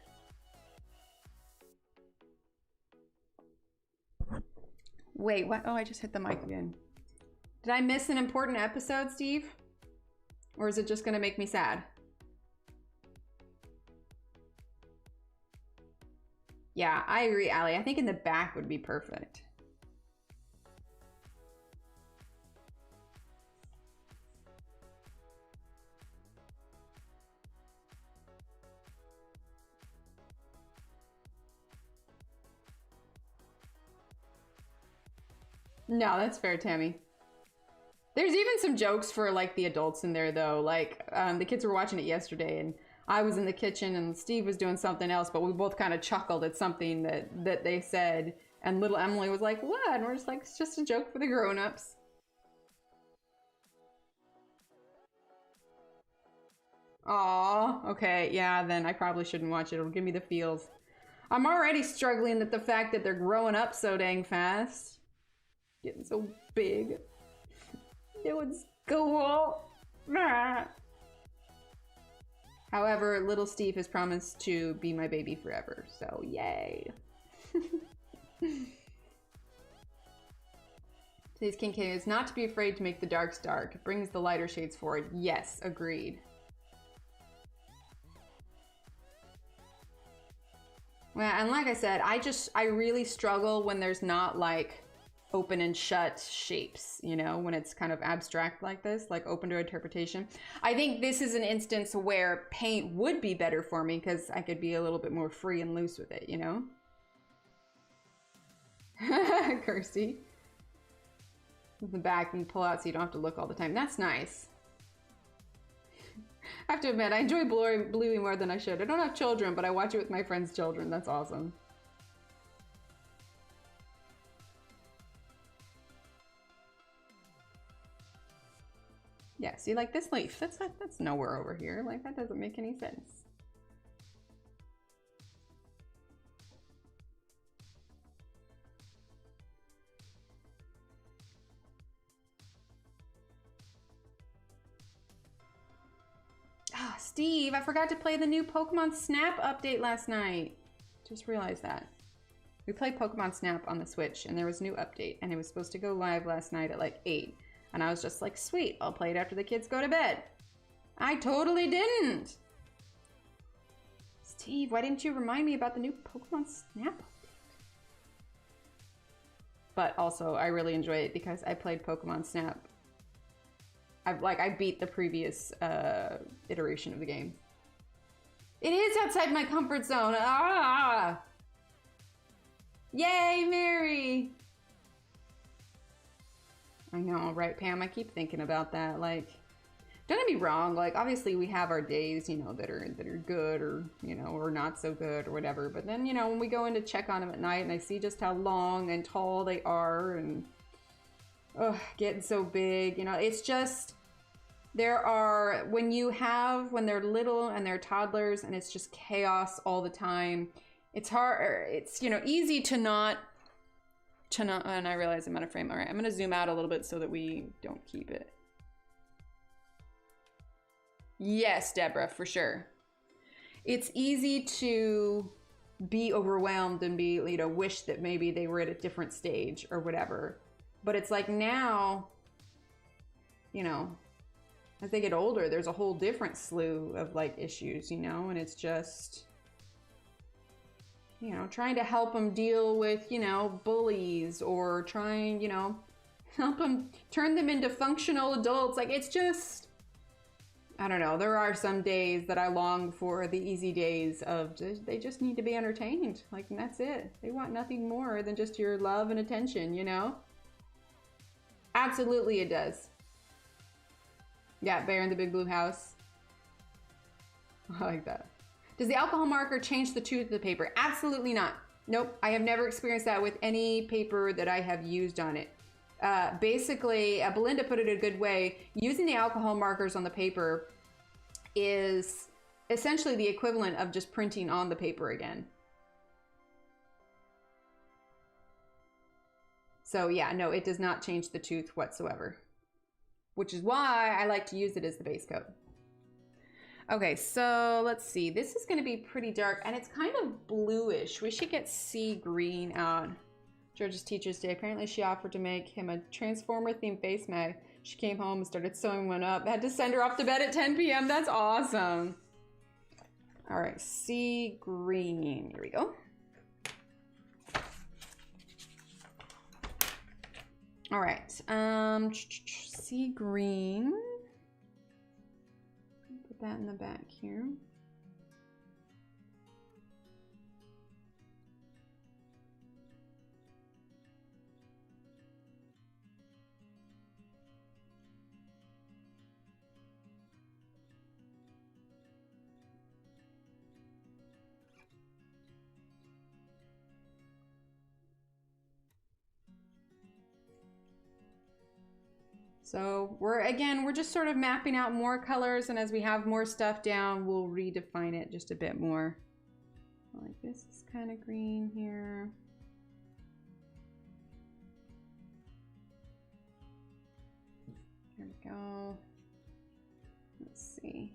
Wait, what? Oh, I just hit the mic again. Did I miss an important episode, Steve? Or is it just gonna make me sad? Yeah, I agree, Allie. I think in the back would be perfect. No, that's fair, Tammy. There's even some jokes for like the adults in there though. Like the kids were watching it yesterday and I was in the kitchen and Steve was doing something else, but we both kind of chuckled at something that they said. And little Emily was like, what? And we're just like, it's just a joke for the grown-ups. Aw, okay, yeah, then I probably shouldn't watch it. It'll give me the feels. I'm already struggling with the fact that they're growing up so dang fast. Getting so big. Doing school. However, little Steve has promised to be my baby forever, so yay. Today's Kinkade is not to be afraid to make the darks dark. It brings the lighter shades forward. Yes, agreed. Well, and like I said, I really struggle when there's not like open and shut shapes, you know, when it's kind of abstract like this, like open to interpretation. I think this is an instance where paint would be better for me because I could be a little bit more free and loose with it, you know? Kirsty. The back and pull out so you don't have to look all the time. That's nice. I have to admit, I enjoy Bluey more than I should. I don't have children, but I watch it with my friends' children. That's awesome. Yeah, see, like this leaf, that's nowhere over here. Like, that doesn't make any sense. Ah, oh, Steve, I forgot to play the new Pokemon Snap update last night. Just realized that. We played Pokemon Snap on the Switch, and there was a new update, and it was supposed to go live last night at like 8. And I was just like, sweet, I'll play it after the kids go to bed. I totally didn't. Steve, why didn't you remind me about the new Pokemon Snap? But also, I really enjoy it because I played Pokemon Snap. I beat the previous iteration of the game. It is outside my comfort zone. Ah! Yay, Mary! I know, right, Pam? I keep thinking about that. Like, don't get me wrong. Like, obviously, we have our days, you know, that are good, or you know, or not so good, or whatever. But then, you know, when we go in to check on them at night, and I see just how long and tall they are, and getting so big, you know, it's just there are when they're little and they're toddlers, and it's just chaos all the time. It's hard. It's, you know, easy to not. And I realize I'm out of frame. All right, I'm gonna zoom out a little bit so that we don't keep it. Yes, Deborah, for sure. It's easy to be overwhelmed and be, you know, wish that maybe they were at a different stage or whatever. But it's like now, you know, as they get older, there's a whole different slew of like issues, you know, and it's just, you know, trying to help them deal with, you know, bullies, or trying, you know, help them turn them into functional adults. Like, it's just, I don't know. There are some days that I long for the easy days of they just need to be entertained. Like, and that's it. They want nothing more than just your love and attention, you know? Absolutely it does. Yeah, Bear in the Big Blue House. I like that. Does the alcohol marker change the tooth of the paper? Absolutely not. Nope, I have never experienced that with any paper that I have used on it. Basically, Belinda put it a good way. Using the alcohol markers on the paper is essentially the equivalent of just printing on the paper again. So yeah, no, it does not change the tooth whatsoever, which is why I like to use it as the base coat. Okay, so let's see. This is going to be pretty dark, and it's kind of bluish. We should get sea green out. George's Teacher's Day. Apparently she offered to make him a Transformer-themed face mag. She came home and started sewing one up. Had to send her off to bed at 10 p.m. That's awesome. All right, sea green. Here we go. All right, sea green. Put that in the back here. So we're just sort of mapping out more colors, and as we have more stuff down, we'll redefine it just a bit more. Like this is kind of green here. There we go. Let's see.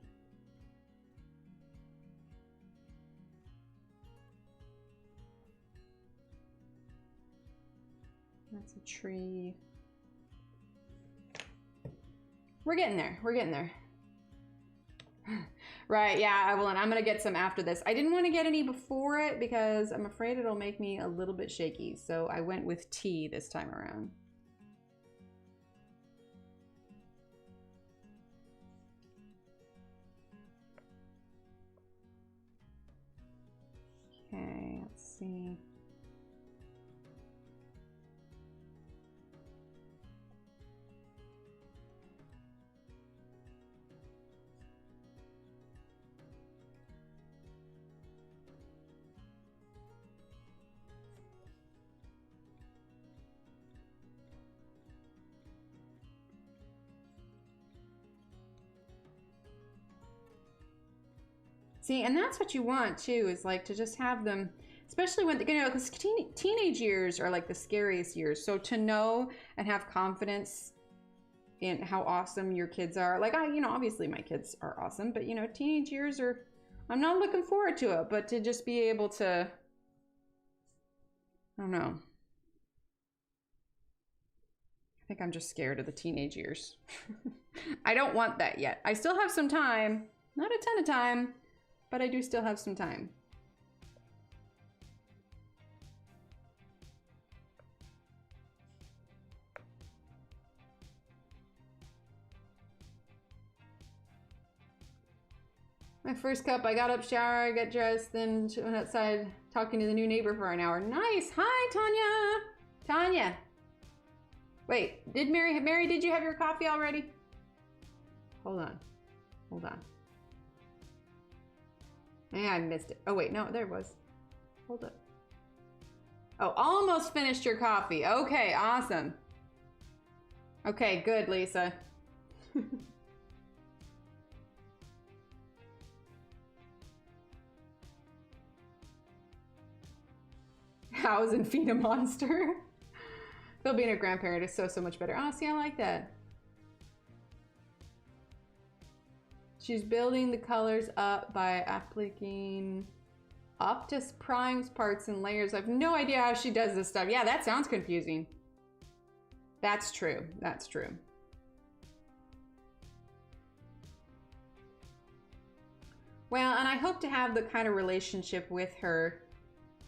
That's a tree. We're getting there. We're getting there. Right, yeah, Evelyn, I'm gonna get some after this. I didn't want to get any before it because I'm afraid it'll make me a little bit shaky. So I went with tea this time around. Okay, let's see. See, and that's what you want too, is like to just have them, especially when, you know, because teenage years are like the scariest years. So to know and have confidence in how awesome your kids are. Like, you know, obviously my kids are awesome, but you know, teenage years are, I'm not looking forward to it, but to just be able to, I don't know. I think I'm just scared of the teenage years. I don't want that yet. I still have some time, not a ton of time, but I do still have some time. My first cup, I got up, shower, got dressed, then went outside talking to the new neighbor for an hour. Nice. Hi, Tanya. Tanya. Wait, did Mary, did you have your coffee already? Hold on. Hold on. Yeah, I missed it. Oh, wait, no, there it was. Hold up. Oh, almost finished your coffee. Okay, awesome. Okay, good, Lisa. House and feed a monster. Phil being a grandparent is so much better. Oh, see, I like that. She's building the colors up by applying Optus Primes parts and layers. I have no idea how she does this stuff. Yeah, that sounds confusing. That's true. That's true. Well, and I hope to have the kind of relationship with her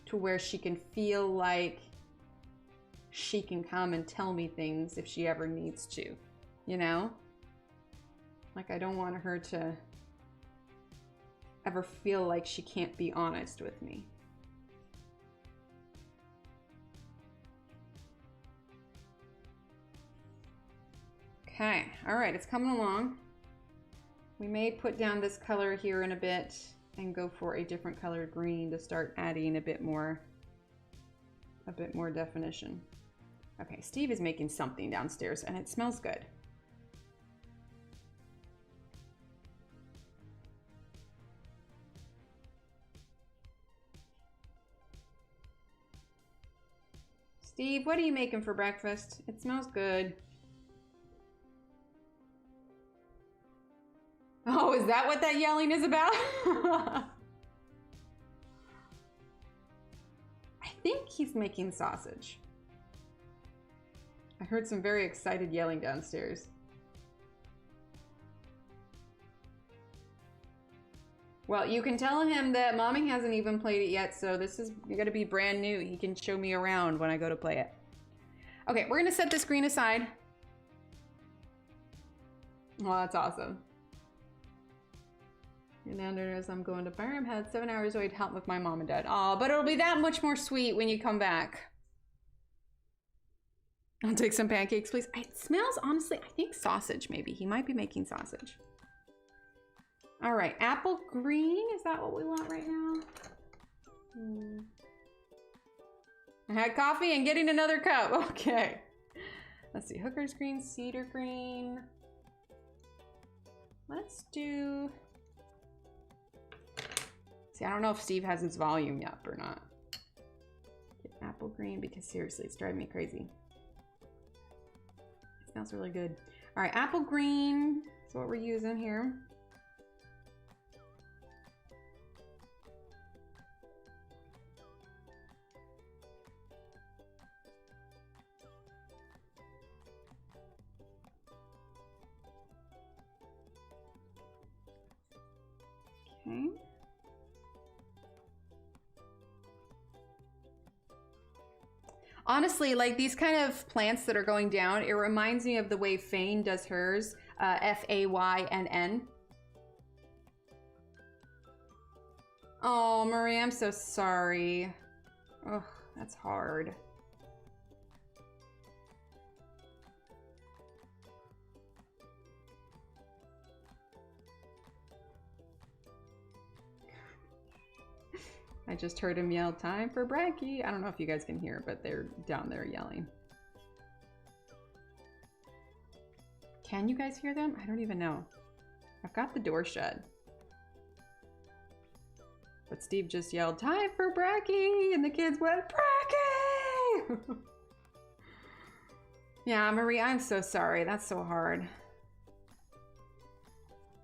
to where she can feel like she can come and tell me things if she ever needs to, you know? Like, I don't want her to ever feel like she can't be honest with me. Okay, all right, it's coming along. We may put down this color here in a bit and go for a different color green to start adding a bit more definition. Okay, Steve is making something downstairs and it smells good. Steve, what are you making for breakfast? It smells good. Oh, is that what that yelling is about? I think he's making sausage. I heard some very excited yelling downstairs. Well, you can tell him that Mommy hasn't even played it yet, so this is gonna be brand new. He can show me around when I go to play it. Okay, we're gonna set this green aside. Oh, that's awesome. Your lander knows I'm going to Byram. Had 7 hours away to help with my mom and dad. Oh, but it'll be that much more sweet when you come back. I'll take some pancakes, please. It smells, honestly, I think sausage maybe. He might be making sausage. All right, apple green. Is that what we want right now? I had coffee and getting another cup. Okay. Let's see, hooker's green, cedar green. Let's do... See, I don't know if Steve has his volume up or not. Get apple green because seriously, it's driving me crazy. It smells really good. All right, apple green is what we're using here. Okay. Honestly, like these kind of plants that are going down, it reminds me of the way Fane does hers, F-A-Y-N-N. Oh, Marie, I'm so sorry. Oh, that's hard. I just heard him yell, time for brekkie. I don't know if you guys can hear, but they're down there yelling. Can you guys hear them? I don't even know. I've got the door shut. But Steve just yelled, time for brekkie! And the kids went, brekkie! Yeah, Marie, I'm so sorry. That's so hard.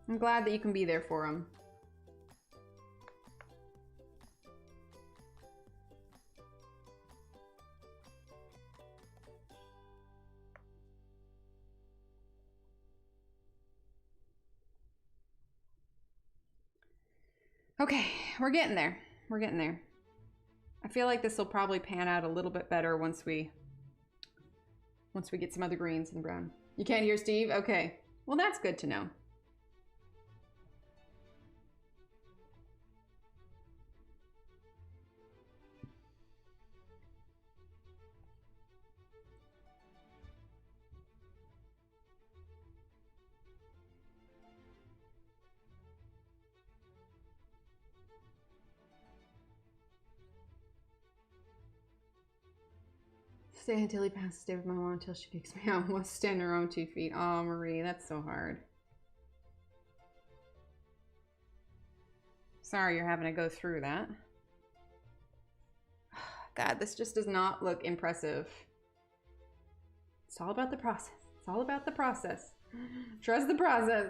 I'm glad that you can be there for them. Okay, we're getting there. We're getting there. I feel like this will probably pan out a little bit better once we get some other greens and brown. You can't hear Steve? Okay. Well, that's good to know. Stay until he passes. Stay with my mom until she kicks me out. Must stand her own 2 feet. Oh, Marie, that's so hard. Sorry you're having to go through that. God, this just does not look impressive. It's all about the process. It's all about the process. Trust the process.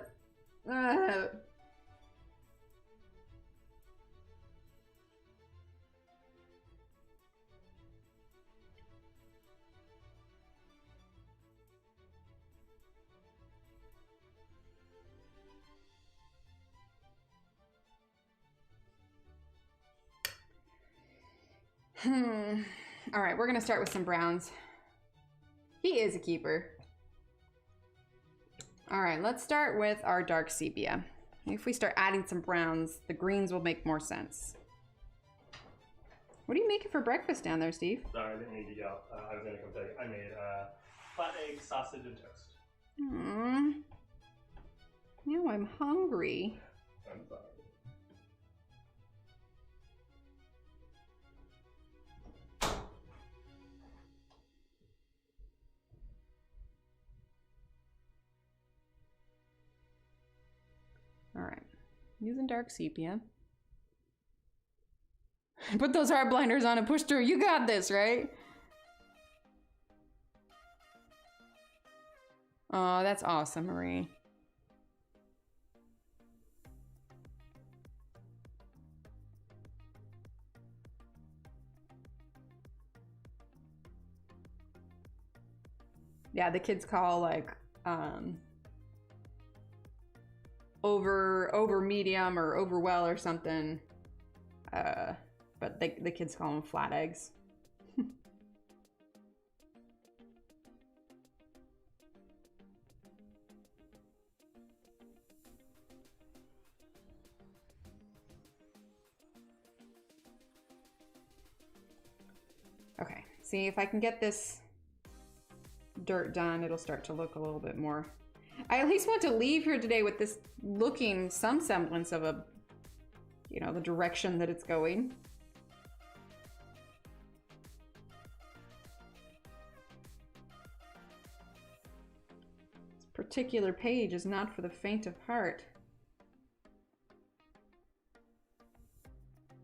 All right, we're gonna start with some browns. He is a keeper. All right, let's start with our dark sepia. If we start adding some browns, the greens will make more sense. What are you making for breakfast down there, Steve? Sorry, I didn't mean to yell. I was gonna come tell you. I made flat egg, sausage, and toast. Now I'm hungry. I'm sorry. All right, using dark sepia. Put those hard blinders on and push through. You got this, right? Oh, that's awesome, Marie. Yeah, the kids call like over medium or over well or something. But the kids call them flat eggs. Okay, see if I can get this dirt done, it'll start to look a little bit more. I at least want to leave here today with this looking some semblance of a, you know, the direction that it's going. This particular page is not for the faint of heart.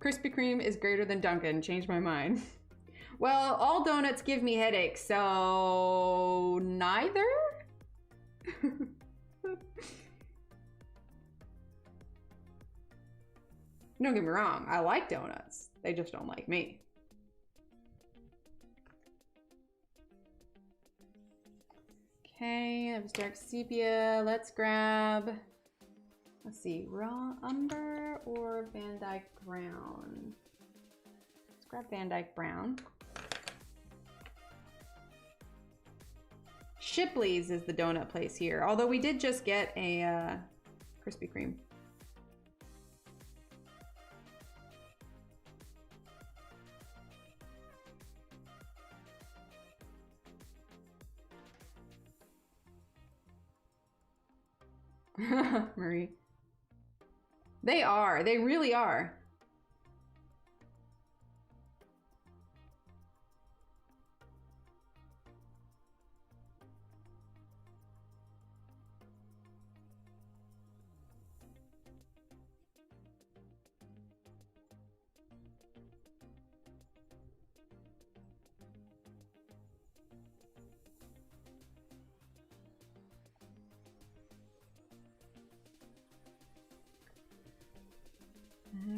Krispy Kreme is greater than Dunkin'. Changed my mind. Well, all donuts give me headaches, so neither? Don't get me wrong, I like donuts. They just don't like me. Okay, that was dark sepia. Let's grab, let's see, raw umber or Van Dyke brown. Let's grab Van Dyke brown. Shipley's is the donut place here, although we did just get a Krispy Kreme. Marie. They are. They really are.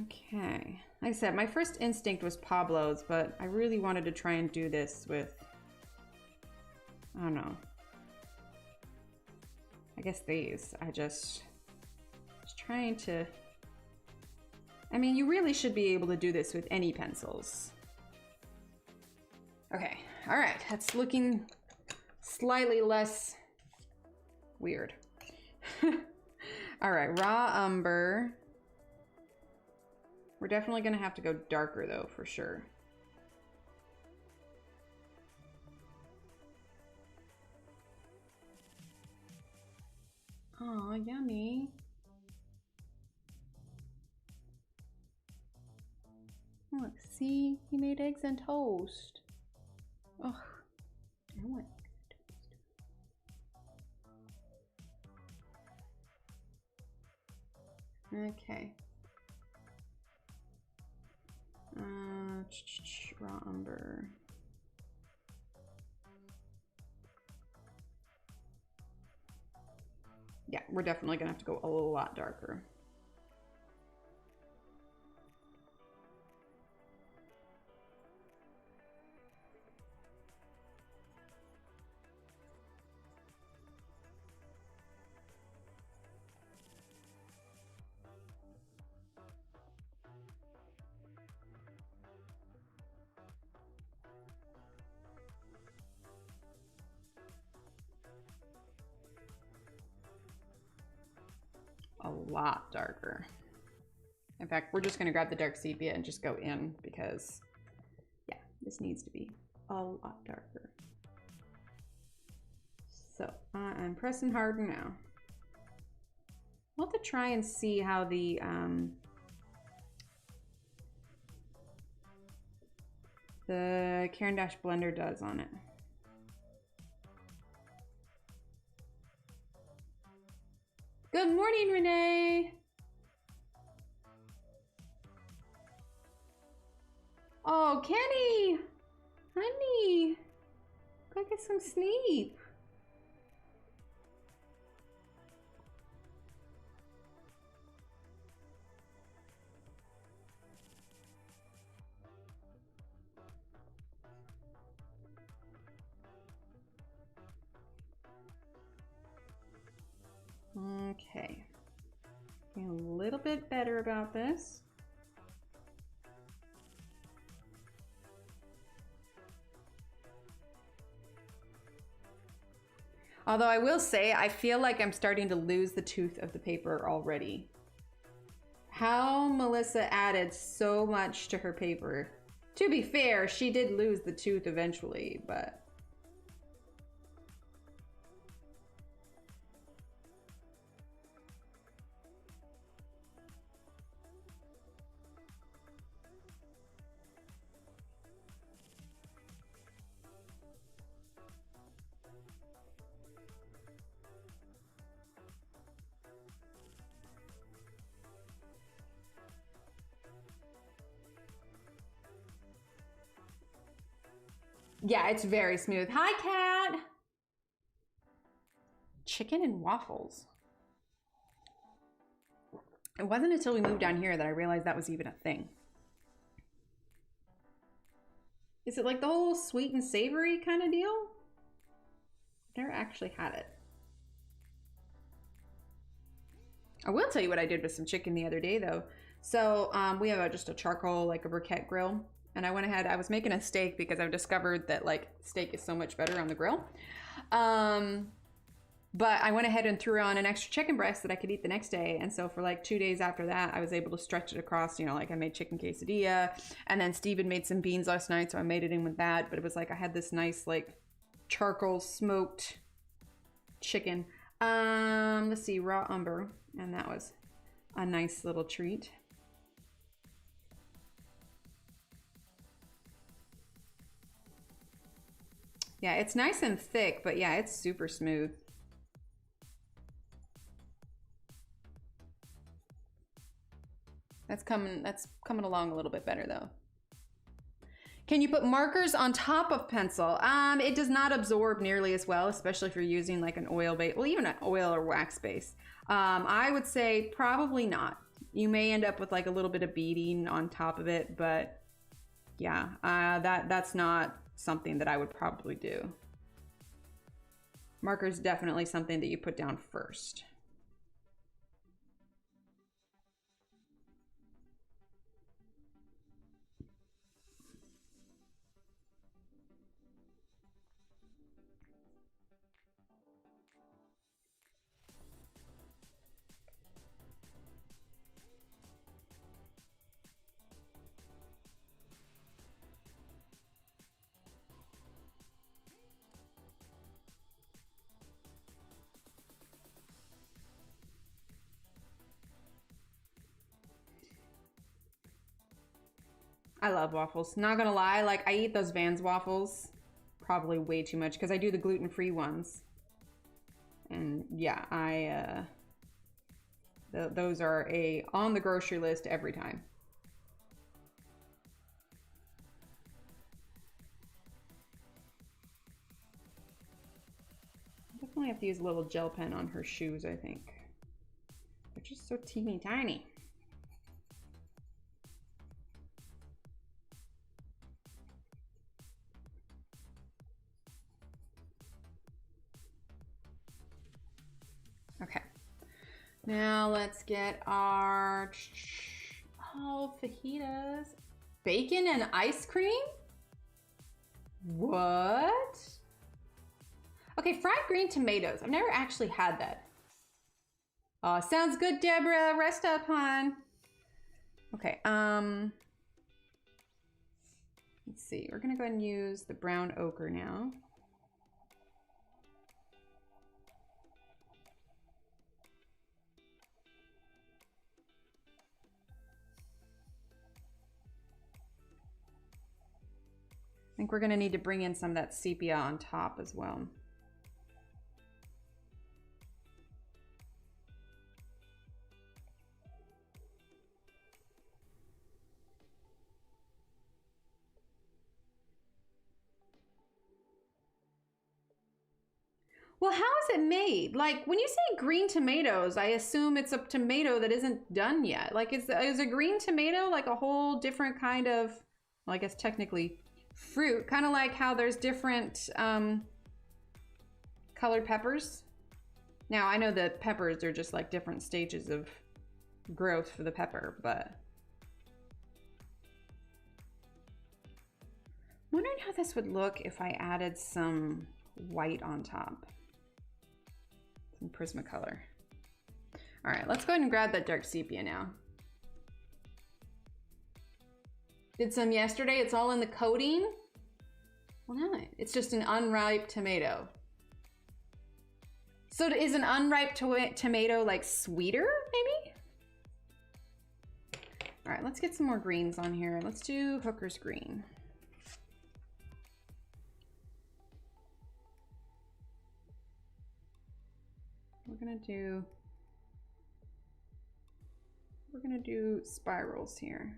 Okay, like I said, my first instinct was Pablo's, but I really wanted to try and do this with, I don't know, I guess these. I just was trying to, I mean, you really should be able to do this with any pencils. Okay, all right, that's looking slightly less weird. All right, raw umber. We're definitely gonna have to go darker though, for sure. Aw, yummy. Look, see? He made eggs and toast. Ugh, I want toast. Okay. Raw umber. Yeah, we're definitely gonna have to go a lot darker. A lot darker. In fact, we're just gonna grab the dark sepia and just go in because, yeah, this needs to be a lot darker. So I'm pressing harder now. We'll have to try and see how the Caran d'Ache blender does on it. Good morning, Renee. Oh, Kenny, honey, go get some sleep. bit better about this. Although I will say, I feel like I'm starting to lose the tooth of the paper already. How Melissa added so much to her paper. To be fair, she did lose the tooth eventually, but... Yeah, it's very smooth. Hi, Cat! Chicken and waffles. It wasn't until we moved down here that I realized that was even a thing. Is it like the whole sweet and savory kind of deal? I've never actually had it. I will tell you what I did with some chicken the other day, though. So we have just a charcoal, like a briquette grill. And I went ahead, I was making a steak because I've discovered that like steak is so much better on the grill. But I went ahead and threw on an extra chicken breast that I could eat the next day. And so for like 2 days after that, I was able to stretch it across, you know, like I made chicken quesadilla. And then Steven made some beans last night, so I made it in with that. But it was like I had this nice like charcoal smoked chicken. Let's see, raw umber. And that was a nice little treat. Yeah, it's nice and thick, but yeah, it's super smooth. That's coming along a little bit better though. Can you put markers on top of pencil? It does not absorb nearly as well, especially if you're using like an oil base, well, even an oil or wax base. I would say probably not. You may end up with like a little bit of beading on top of it, but yeah, that's not something that I would probably do. Marker is definitely something that you put down first. I love waffles. Not gonna lie, like I eat those Vans waffles probably way too much because I do the gluten-free ones. And yeah, those are on the grocery list every time. Definitely have to use a little gel pen on her shoes, I think. They're just so teeny tiny. Okay, now let's get our, fajitas. Bacon and ice cream? What? Okay, fried green tomatoes. I've never actually had that. Oh, sounds good, Deborah. Rest up, hon. Okay, let's see. We're gonna go ahead and use the brown ochre now. I think we're gonna need to bring in some of that sepia on top as well. Well, how is it made? Like, when you say green tomatoes, I assume it's a tomato that isn't done yet. Like, is a green tomato like a whole different kind of, well, I guess technically fruit, kind of like how there's different colored peppers. Now, I know that peppers are just like different stages of growth for the pepper, but I'm wondering how this would look if I added some white on top. Some Prismacolor. All right, let's go ahead and grab that dark sepia now. Did some yesterday, it's all in the coating. Well, no, it's just an unripe tomato. So is an unripe tomato like sweeter, maybe? All right, let's get some more greens on here. Let's do Hooker's Green. We're gonna do spirals here.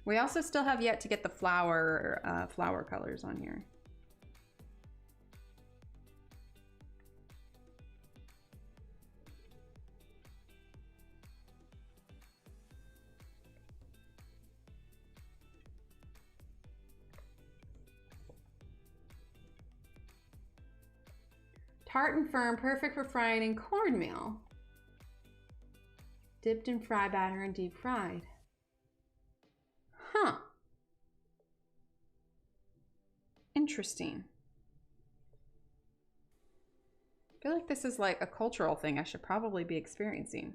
We also still have yet to get the flower colors on here. Tart and firm, perfect for frying in cornmeal. Dipped in fry batter and deep fried. Huh. Interesting. I feel like this is like a cultural thing I should probably be experiencing.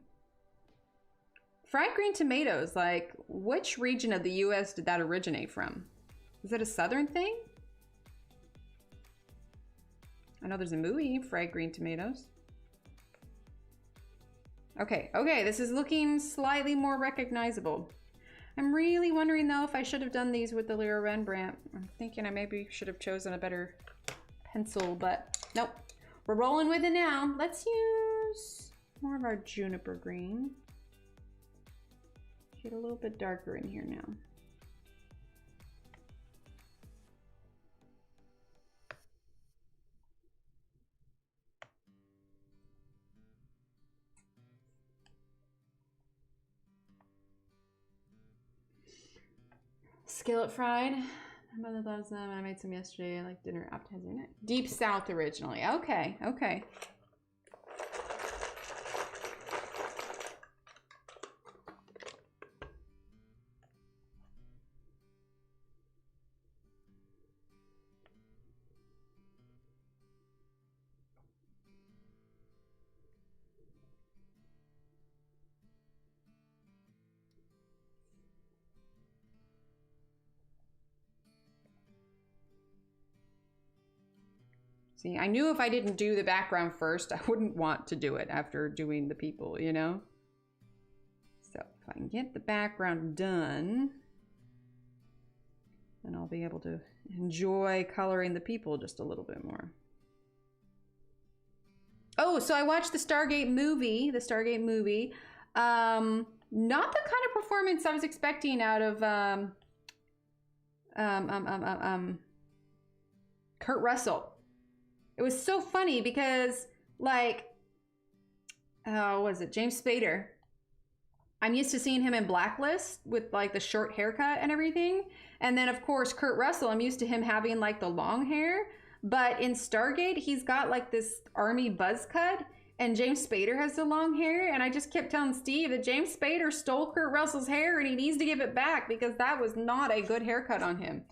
Fried green tomatoes, like which region of the US did that originate from? Is it a southern thing? I know there's a movie, fried green tomatoes. Okay, okay, this is looking slightly more recognizable. I'm really wondering though if I should have done these with the Lyra Rembrandt. I'm thinking I maybe should have chosen a better pencil, but nope. We're rolling with it now. Let's use more of our Juniper Green. Get a little bit darker in here now. Skillet fried. My mother loves them. I made some yesterday. I like dinner appetizing it. Deep South originally. Okay, okay. See, I knew if I didn't do the background first, I wouldn't want to do it after doing the people, you know? So if I can get the background done, then I'll be able to enjoy coloring the people just a little bit more. Oh, so I watched the Stargate movie, not the kind of performance I was expecting out of Kurt Russell. It was so funny because, like, what was it? James Spader. I'm used to seeing him in Blacklist with, like, the short haircut and everything. And then, of course, Kurt Russell, I'm used to him having, like, the long hair. But in Stargate, he's got, like, this army buzz cut. And James Spader has the long hair. And I just kept telling Steve that James Spader stole Kurt Russell's hair and he needs to give it back because that was not a good haircut on him.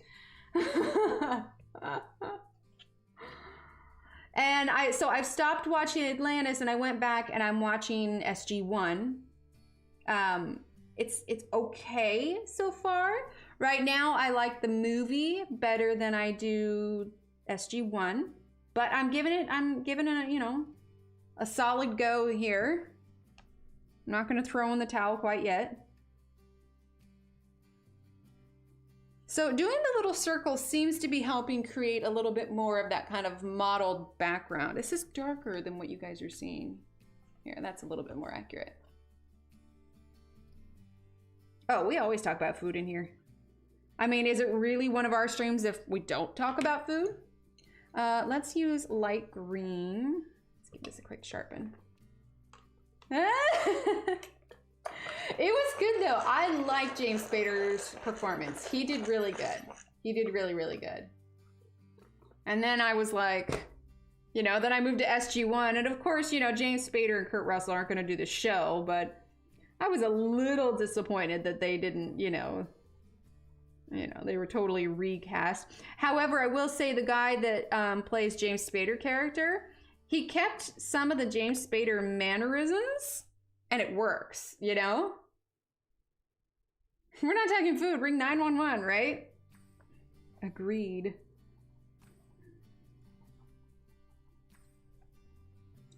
And so I've stopped watching Atlantis and I went back and I'm watching SG-1. It's okay so far. Right now I like the movie better than I do SG-1, but I'm giving it a, you know, a solid go here. I'm not going to throw in the towel quite yet. So doing the little circles seems to be helping create a little bit more of that kind of mottled background. This is darker than what you guys are seeing. Here, that's a little bit more accurate. Oh, we always talk about food in here. I mean, is it really one of our streams if we don't talk about food? Let's use light green. Let's give this a quick sharpen. It was good though. I like James Spader's performance. He did really good. He did really, really good. And then I was like, you know, then I moved to SG1, and of course, you know, James Spader and Kurt Russell aren't going to do the show, but I was a little disappointed that they didn't, you know, they were totally recast. However, I will say the guy that plays James Spader character, he kept some of the James Spader mannerisms, and it works, you know? We're not talking food, ring 911, right? Agreed.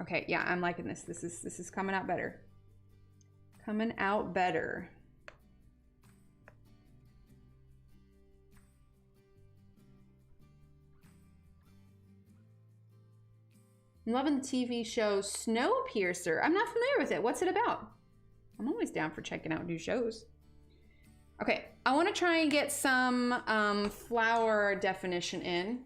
Okay, yeah, I'm liking this. This is coming out better. Coming out better. I'm loving the TV show Snowpiercer. I'm not familiar with it. What's it about? I'm always down for checking out new shows. Okay, I want to try and get some flower definition in.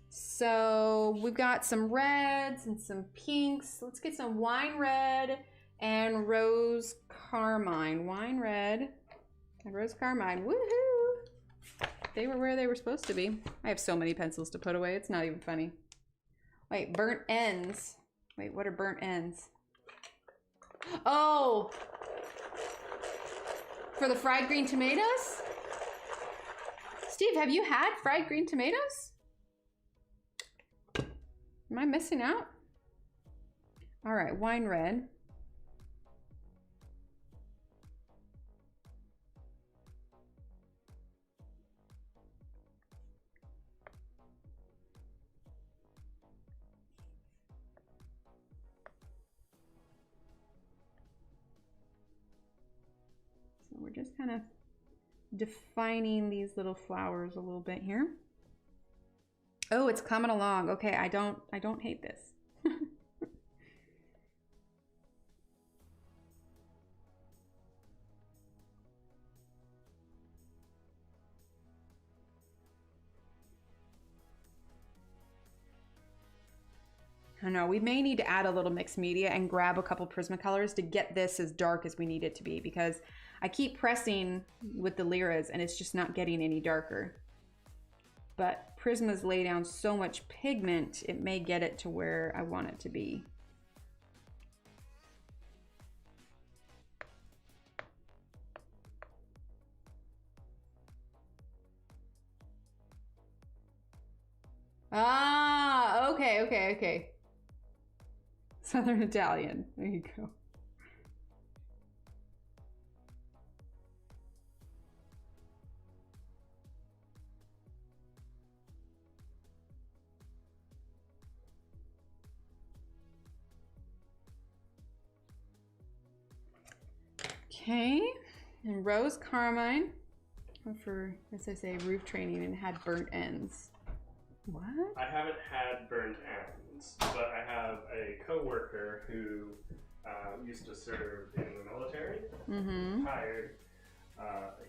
So we've got some reds and some pinks. Let's get some wine red and rose carmine. Wine red and rose carmine. Woohoo! They were where they were supposed to be. I have so many pencils to put away. It's not even funny. Wait, burnt ends. Wait, what are burnt ends? Oh! For the fried green tomatoes? Steve, have you had fried green tomatoes? Am I missing out? All right, wine red. So we're just kind of defining these little flowers a little bit here. Oh, it's coming along. Okay, I don't hate this. I know, we may need to add a little mixed media and grab a couple Prismacolors to get this as dark as we need it to be, because I keep pressing with the Lyras and it's just not getting any darker. But Prismas lay down so much pigment, it may get it to where I want it to be. Ah, okay. Southern Italian, there you go. Okay, and rose carmine for, as I say, roof training, and had burnt ends. What? I haven't had burnt ends, but I have a coworker who used to serve in the military. Retired.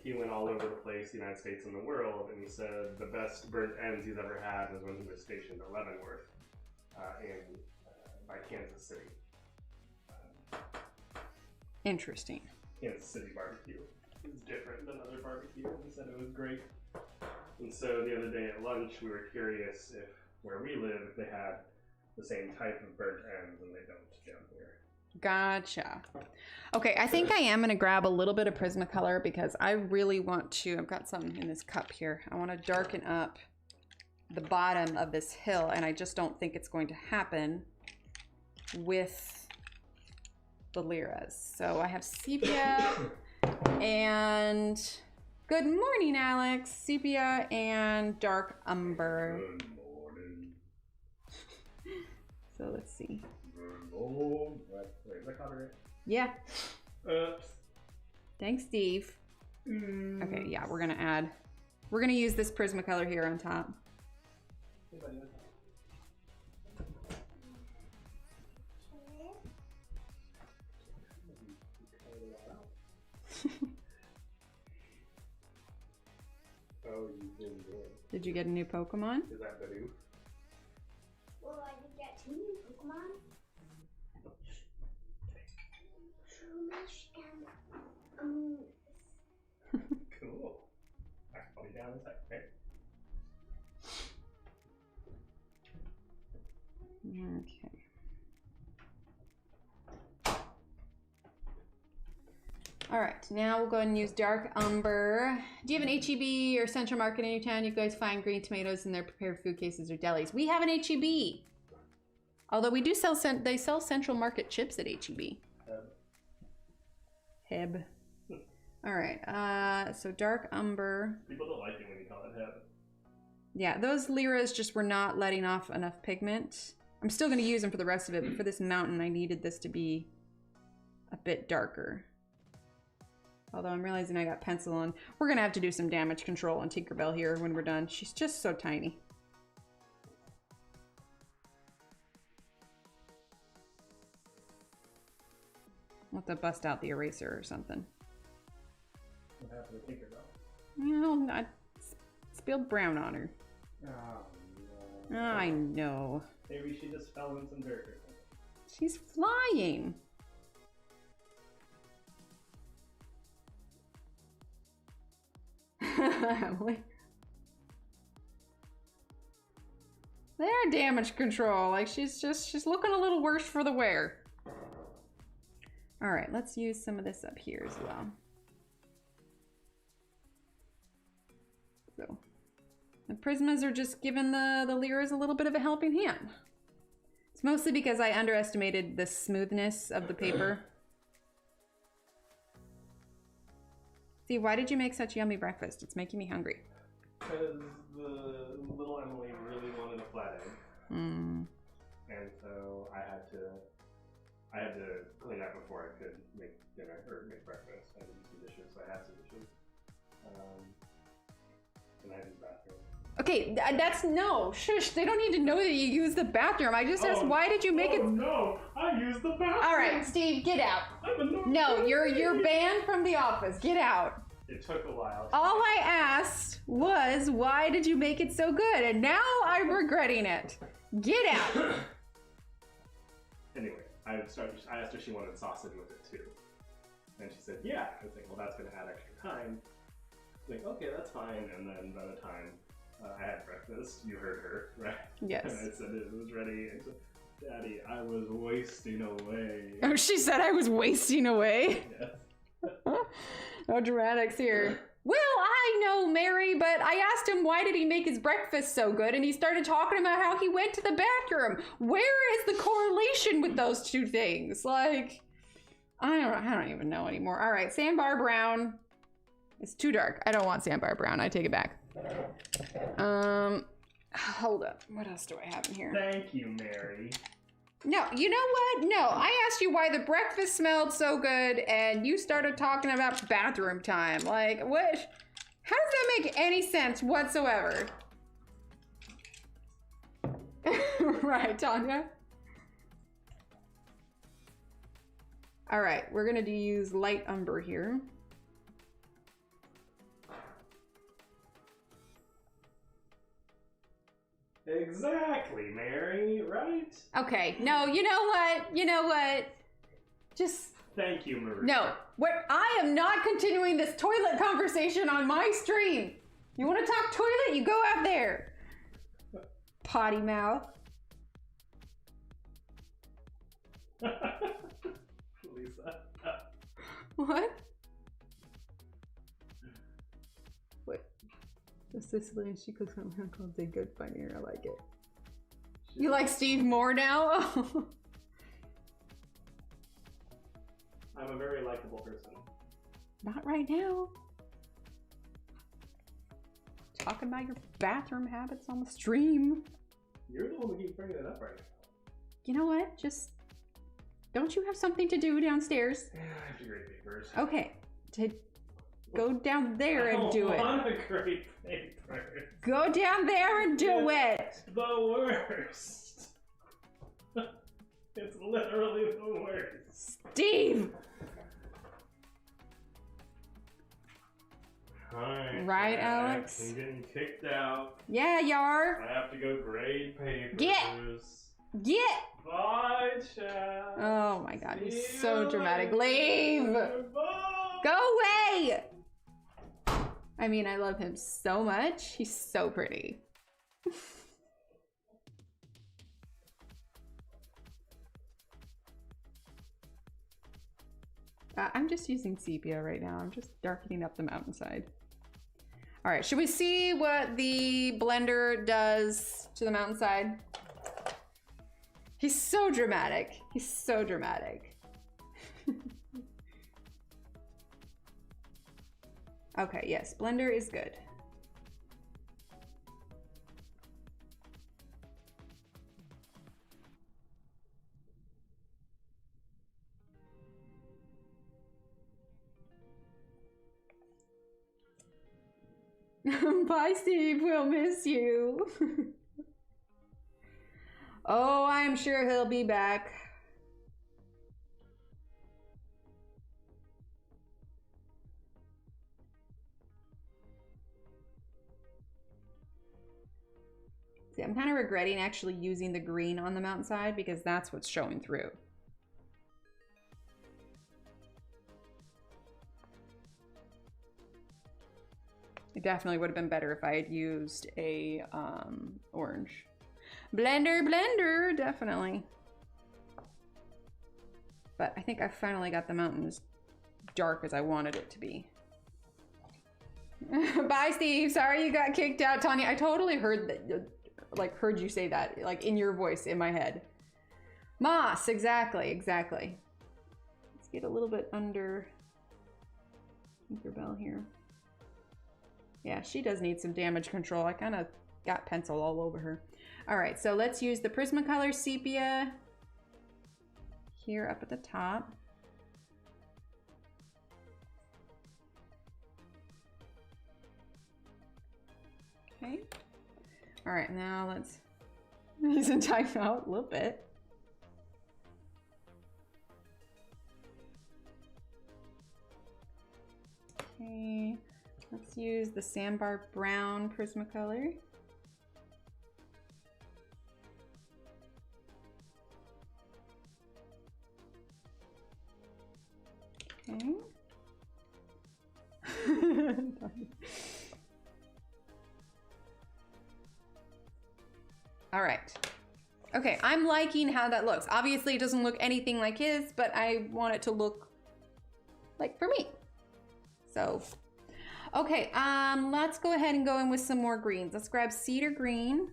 He went all over the place, the United States and the world, and he said the best burnt ends he's ever had was when he was stationed at Leavenworth by Kansas City. Interesting. Kansas City barbecue is different than other barbecue. He said it was great. And so the other day at lunch, we were curious if where we live, if they had the same type of burnt ends, and they don't down here. Gotcha. Okay, I think I am going to grab a little bit of Prismacolor because I really want to, I've got some in this cup here. I want to darken up the bottom of this hill, and I just don't think it's going to happen with the Lyras. So I have sepia and good morning, Alex. Sepia and dark umber. Good morning. So let's see. Good morning. Wait, is that copyright? Yeah. Oops. Thanks, Steve. Okay, yeah, we're gonna use this Prismacolor here on top. Oh, you've been good. Did you get a new Pokemon? Is that Badoo? Well, I did get 2 new Pokemon. Shroomish and Cool. Alright, I'll be on a sec, okay? Okay. All right, now we'll go ahead and use dark umber. Do you have an HEB or Central Market in your town? You guys find green tomatoes in their prepared food cases or delis. We have an HEB. Although we do sell, they sell Central Market chips at HEB. Heb. All right, so dark umber. People don't like it when you call it heb. Yeah, those liras just were not letting off enough pigment. I'm still gonna use them for the rest of it, but for this mountain, I needed this to be a bit darker. Although I'm realizing I got pencil on. We're gonna have to do some damage control on Tinkerbell here when we're done. She's just so tiny. I'll have to bust out the eraser or something. What happened to Tinkerbell? No, I spilled brown on her. Oh, no. I know. Maybe she just fell in some dirt or something. She's flying. Emily. They're damage control. Like she's looking a little worse for the wear. All right, let's use some of this up here as well. So the Prismas are just giving the liras a little bit of a helping hand. It's mostly because I underestimated the smoothness of the paper. See, why did you make such yummy breakfast? It's making me hungry. Because the little Emily really wanted a flat egg. Mm. And so I had to clean up before I could make dinner or make breakfast. I had to do some dishes, so I had some dishes. And I had the bathroom. Okay, that's no. Shush, they don't need to know that you use the bathroom. I just asked, why did you make it? No, I used the bathroom. All right, Steve, get out. I'm a naughty No, you're baby. banned from the office. Get out. It took a while. All I asked was, why did you make it so good? And now I'm regretting it. Get out. Anyway, I asked her if she wanted sausage with it too. And she said, yeah. I was like, well, that's going to add extra time. Like, okay, that's fine. And then by the time I had breakfast, you heard her, right? Yes. And I said it was ready. And said, Daddy, I was wasting away. Oh, she said I was wasting away. Yes. No dramatics here. Well, I know, Mary, but I asked him why did he make his breakfast so good, and he started talking about how he went to the bathroom. Where is the correlation with those two things? Like, I don't even know anymore. All right, sandbar brown. It's too dark. I don't want sandbar brown. I take it back. Hold up. What else do I have in here? Thank you, Mary. No, you know what? No, I asked you why the breakfast smelled so good, and you started talking about bathroom time. Like, what? How does that make any sense whatsoever? Right, Tanya? All right, we're gonna use light umber here. Exactly, Mary, right? Okay, no, you know what? You know what? Just... Thank you, Marie. No, I am not continuing this toilet conversation on my stream. You want to talk toilet? You go out there. Potty mouth. Lisa. What? What? The Sicilian, she cooks on her called a good funnier. I like it. You like Steve more now? I'm a very likable person. Not right now. Talking about your bathroom habits on the stream. You're the one who keeps bringing it up right now. You know what? Just, don't you have something to do downstairs? I have to grade papers. Okay, go down there and do it. I don't want to grade papers. Go down there and do it. The worst. It's literally the worst. Steve! Right, Alex? I'm getting kicked out. Yeah, you are. I have to go grade papers. Get! Bye, chat. Oh my god, See he's so you dramatic. later. Leave! Bye. Go away! I mean, I love him so much. He's so pretty. I'm just using sepia right now. I'm just darkening up the mountainside. All right, should we see what the blender does to the mountainside? He's so dramatic. He's so dramatic. Okay, yes, blender is good. Bye, Steve. We'll miss you. Oh, I'm sure he'll be back. See, I'm kind of regretting actually using the green on the mountainside because that's what's showing through. It definitely would have been better if I had used a orange. Blender, definitely. But I think I finally got the mountain as dark as I wanted it to be. Bye, Steve. Sorry you got kicked out, Tanya. I totally heard that, like, heard you say that, like, in your voice in my head. Moss, exactly. Let's get a little bit under Tinkerbell here. Yeah, she does need some damage control. I kind of got pencil all over her. All right, so let's use the Prismacolor Sepia here up at the top. Okay. All right, now let's use a timeout a little bit. Okay. Let's use the Sandbar Brown Prismacolor. Okay. All right. Okay, I'm liking how that looks. Obviously, it doesn't look anything like his, but I want it to look like for me. So, okay, let's go ahead and go in with some more greens. Let's grab Cedar Green.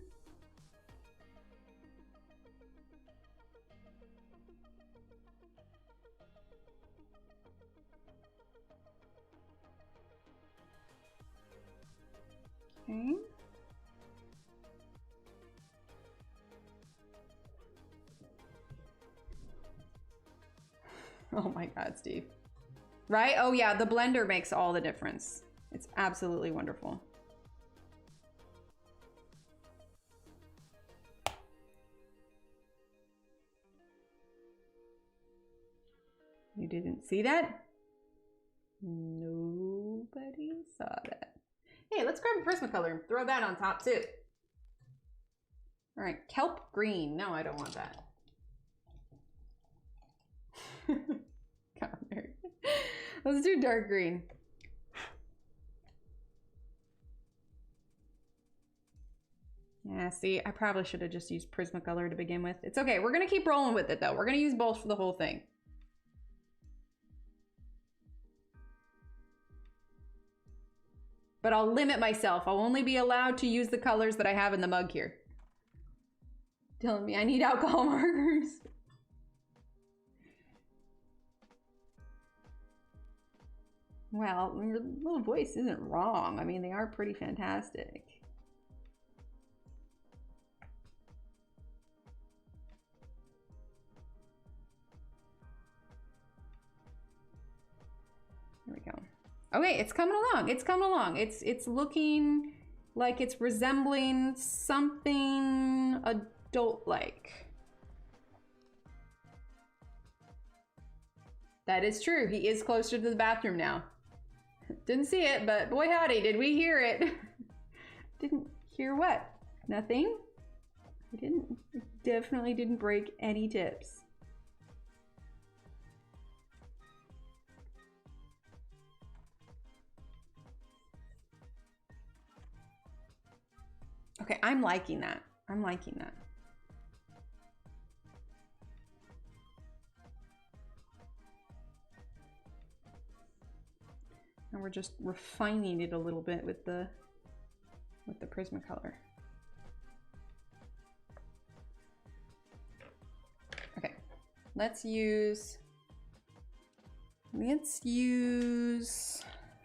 Okay. Oh my God, Steve. Right? Oh yeah, the blender makes all the difference. It's absolutely wonderful. You didn't see that? Nobody saw that. Hey, let's grab a Prismacolor and throw that on top too. All right, Kelp Green. No, I don't want that. Let's do dark green. Yeah, see, I probably should have just used Prismacolor to begin with. It's okay, we're gonna keep rolling with it though. We're gonna use both for the whole thing. But I'll limit myself. I'll only be allowed to use the colors that I have in the mug here. Telling me I need alcohol markers. Well, your little voice isn't wrong. I mean, they are pretty fantastic. Here we go. Okay, it's coming along. It's coming along. It's looking like it's resembling something adult-like. That is true. He is closer to the bathroom now. Didn't see it, but boy howdy, did we hear it. Didn't hear what? Nothing? I didn't. I definitely didn't break any tips. Okay, I'm liking that. I'm liking that. And we're just refining it a little bit with the Prismacolor. Okay, let's use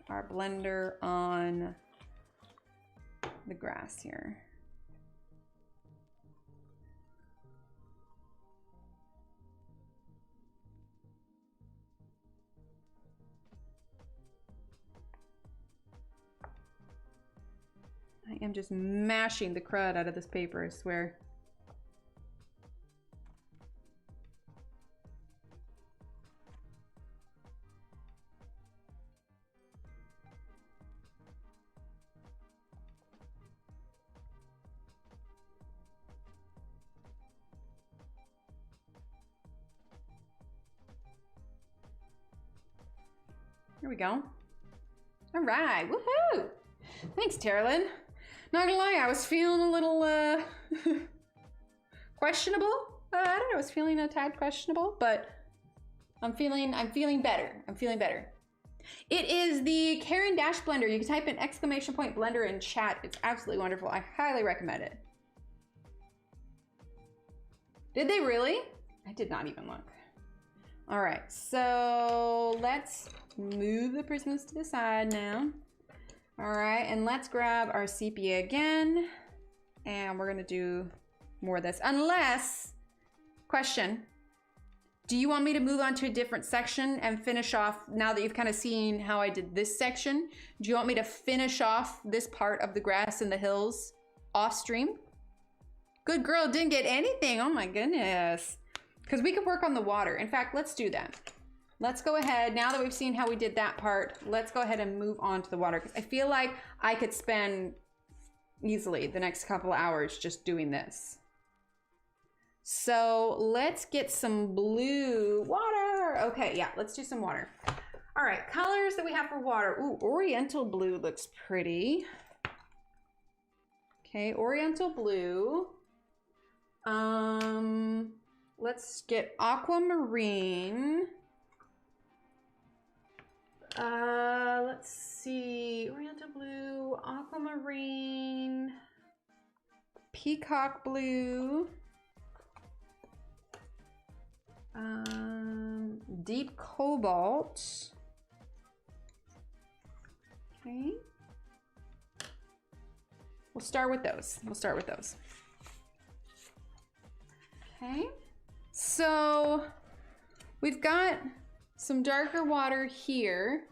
our blender on the grass here. I am just mashing the crud out of this paper, I swear. Here we go. All right, woohoo! Thanks, Terilyn. Not gonna lie, I was feeling a little questionable. I don't know, I was feeling a tad questionable, but I'm feeling better. I'm feeling better. It is the Karen Dash Blender. You can type in !blender in chat. It's absolutely wonderful. I highly recommend it. Did they really? I did not even look. All right, so let's move the Prismas to the side now. All right, and let's grab our sepia again. And we're gonna do more of this. Unless, question, do you want me to move on to a different section and finish off, now that you've kind of seen how I did this section, do you want me to finish off this part of the grass and the hills off stream? Good girl, didn't get anything, oh my goodness. Because we could work on the water. In fact, let's do that. Let's go ahead, now that we've seen how we did that part, let's go ahead and move on to the water. Because I feel like I could spend easily the next couple hours just doing this. So let's get some blue water. Okay, yeah, let's do some water. All right, colors that we have for water. Ooh, Oriental blue looks pretty. Okay, Oriental blue. Let's get Aquamarine. Let's see, Oriental blue, Aquamarine, Peacock Blue, Deep Cobalt. Okay. We'll start with those. Okay. So we've got some darker water here,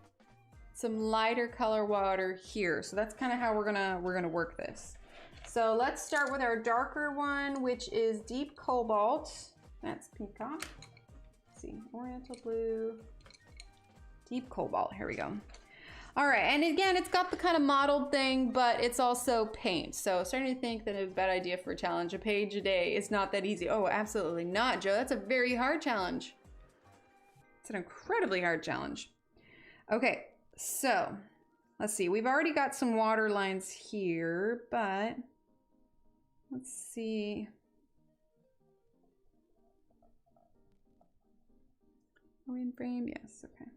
some lighter color water here. So that's kind of how we're gonna work this. So let's start with our darker one, which is Deep Cobalt. That's Peacock. Let's see, Oriental Blue, Deep Cobalt. Here we go. All right, and again, it's got the kind of mottled thing, but it's also paint. So starting to think that a bad idea for a challenge, a page a day, is not that easy. Oh, absolutely not, Joe. That's a very hard challenge. It's an incredibly hard challenge. Okay, so let's see. We've already got some water lines here, but let's see. Are we in frame? Yes, okay.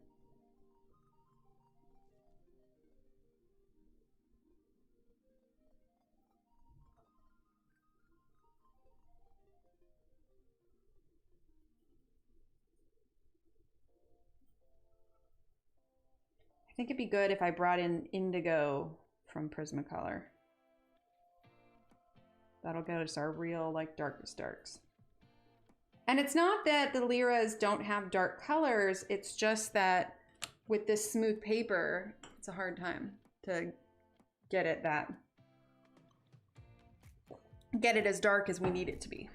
I think it'd be good if I brought in Indigo from Prismacolor. That'll get us our real, like, darkest darks. And it's not that the Lyras don't have dark colors, it's just that with this smooth paper, it's a hard time to get it as dark as we need it to be.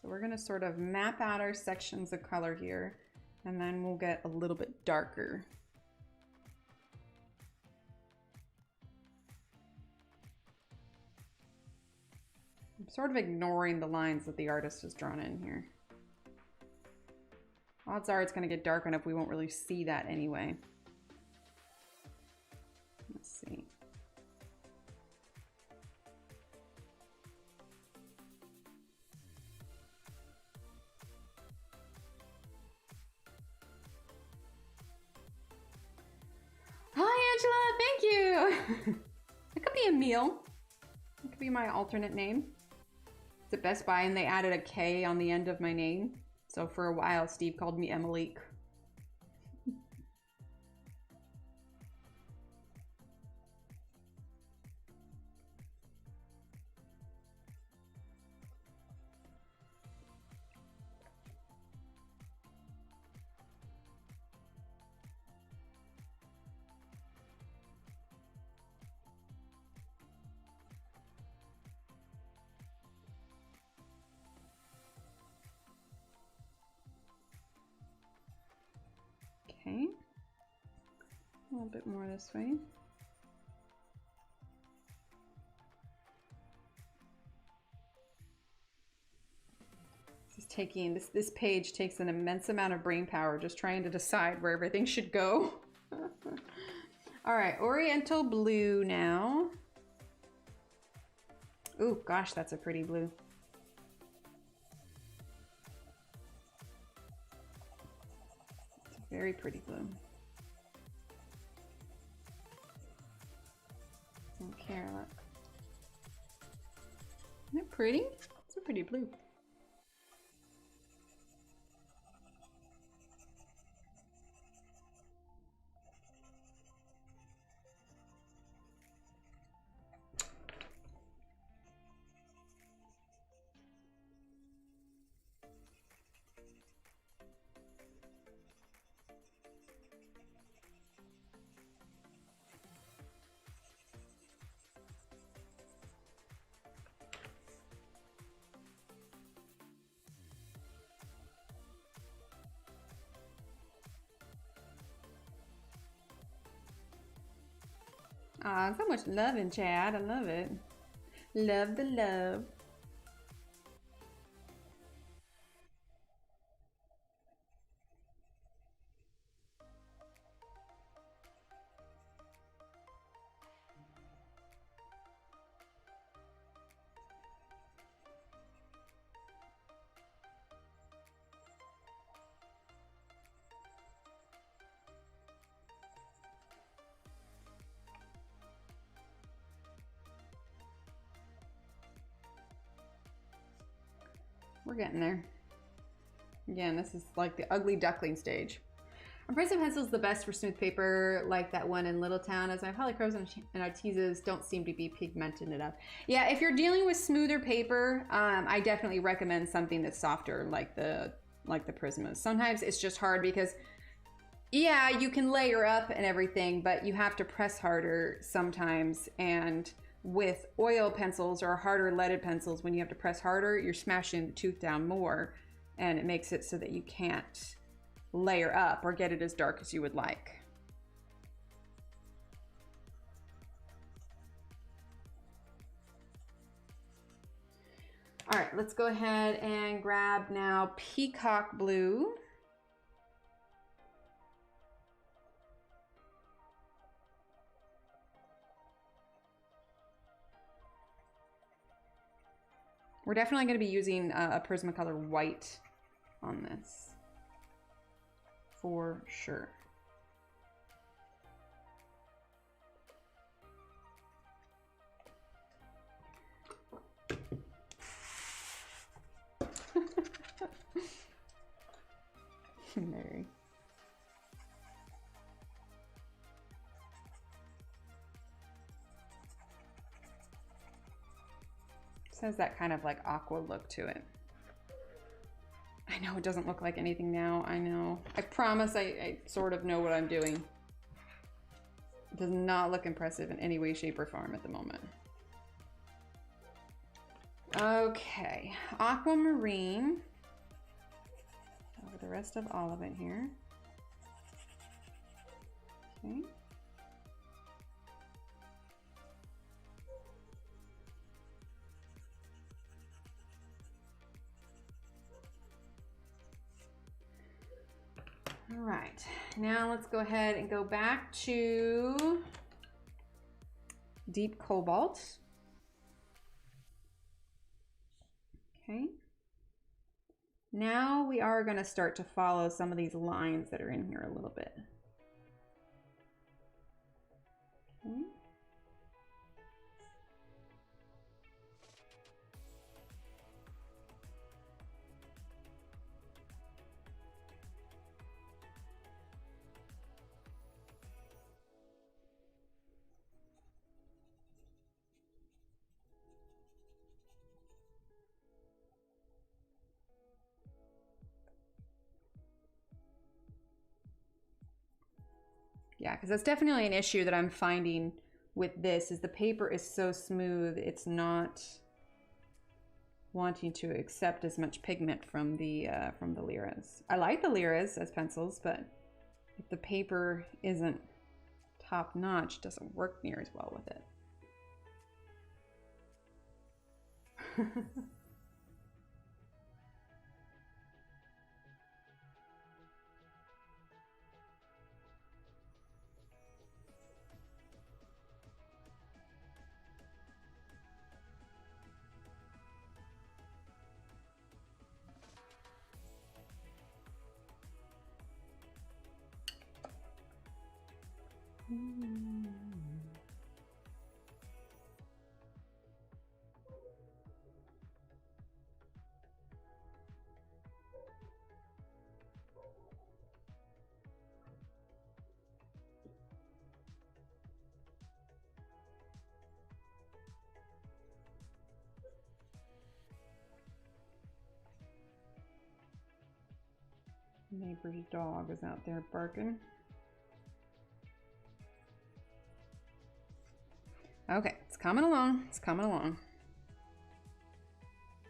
So we're gonna sort of map out our sections of color here, and then we'll get a little bit darker. I'm sort of ignoring the lines that the artist has drawn in here. Odds are it's going to get dark enough we won't really see that anyway. Let's see. Hi, Angela. Thank you. It could be Emil. It could be my alternate name. It's at Best Buy and they added a K on the end of my name. So for a while, Steve called me Emilique. Okay, a little bit more this way. This page takes an immense amount of brain power just trying to decide where everything should go. All right, Oriental Blue now. Ooh, gosh, that's a pretty blue. Very pretty blue. Don't care. Look. Isn't it pretty? It's a pretty blue. Aw, so much love in chat. I love it. Love the love. We're getting there. Again, this is like the ugly duckling stage. Prism pencil is the best for smooth paper, like that one in Littletown, as my polychromes and Arteses don't seem to be pigmented enough. Yeah, if you're dealing with smoother paper, I definitely recommend something that's softer, like the Prismas. Sometimes it's just hard because, yeah, you can layer up and everything, but you have to press harder sometimes. And with oil pencils or harder leaded pencils, when you have to press harder, you're smashing the tooth down more, and it makes it so that you can't layer up or get it as dark as you would like. All right, let's go ahead and grab now Peacock Blue. We're definitely going to be using a Prismacolor white on this, for sure. Mary. This has that kind of like aqua look to it. I know it doesn't look like anything now. I know. I promise I sort of know what I'm doing. It does not look impressive in any way, shape, or form at the moment. Okay. Aquamarine. Over the rest of all of it here. Okay. All right, now let's go ahead and go back to Deep Cobalt. Okay. Now we are going to start to follow some of these lines that are in here a little bit. Okay. Yeah, because that's definitely an issue that I'm finding with this is the paper is so smooth, it's not wanting to accept as much pigment from the Lyras. I like the Lyras as pencils, but if the paper isn't top notch, it doesn't work near as well with it. Neighbor's dog is out there barking. Okay, it's coming along. It's coming along.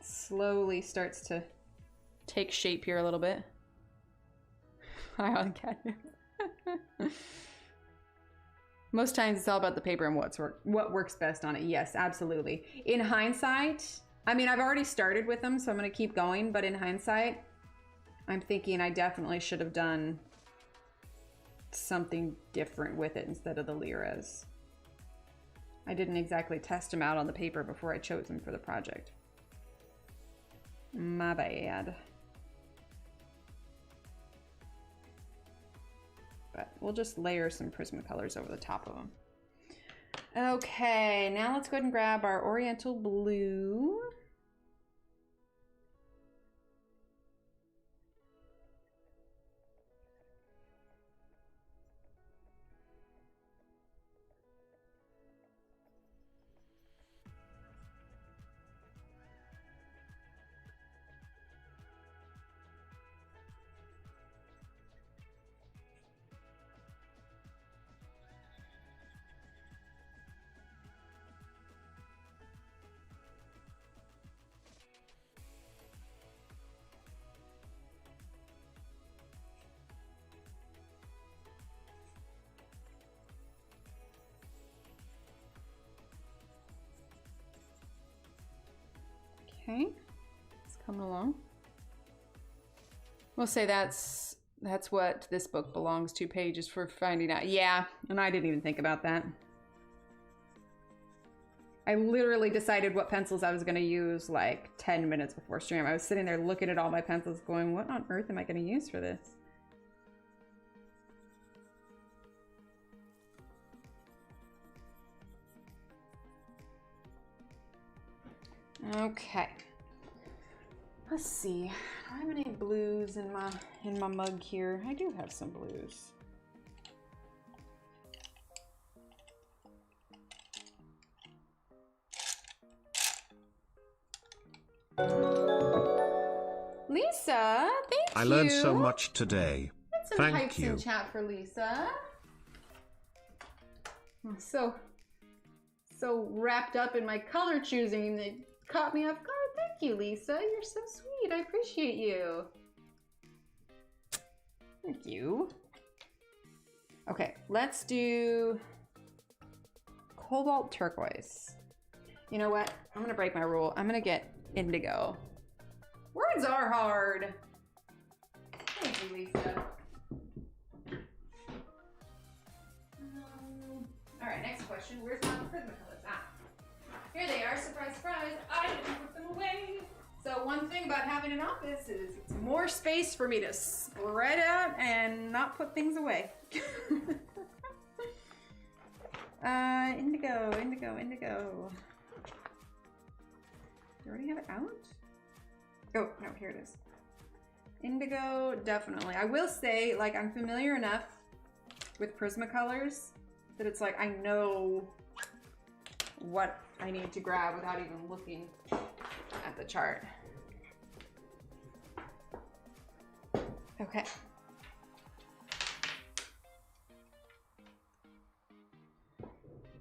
Slowly starts to take shape here a little bit. Hi on catnip. Most times it's all about the paper and what works best on it. Yes, absolutely. In hindsight, I mean, I've already started with them, so I'm going to keep going. But in hindsight, I'm thinking I definitely should have done something different with it instead of the Lyras. I didn't exactly test them out on the paper before I chose them for the project. My bad. But we'll just layer some Prismacolors over the top of them. Okay, now let's go ahead and grab our Oriental Blue. Okay, it's coming along. We'll say that's what this book belongs to, pages for finding out. Yeah, and I didn't even think about that. I literally decided what pencils I was going to use like 10 minutes before stream. I was sitting there looking at all my pencils going, what on earth am I going to use for this? Okay, let's see. Do I have any blues in my mug here? I do have some blues. Lisa, thank you. I learned so much today. Put some Thank types you. in chat for Lisa. I'm so wrapped up in my color choosing that caught me off guard. Thank you, Lisa. You're so sweet. I appreciate you. Thank you. Okay, let's do Cobalt Turquoise. You know what? I'm gonna break my rule. I'm gonna get Indigo. Words are hard. Thank you, Lisa. question. Where's my Prismacolors? Ah, here they are. Surprise, surprise. I didn't put them away. So one thing about having an office is it's more space for me to spread out and not put things away. Indigo, indigo, indigo. Do I already have it out? Oh, no, here it is. Indigo, definitely. I will say, like, I'm familiar enough with Prismacolors that it's like I know what I need to grab without even looking at the chart. Okay.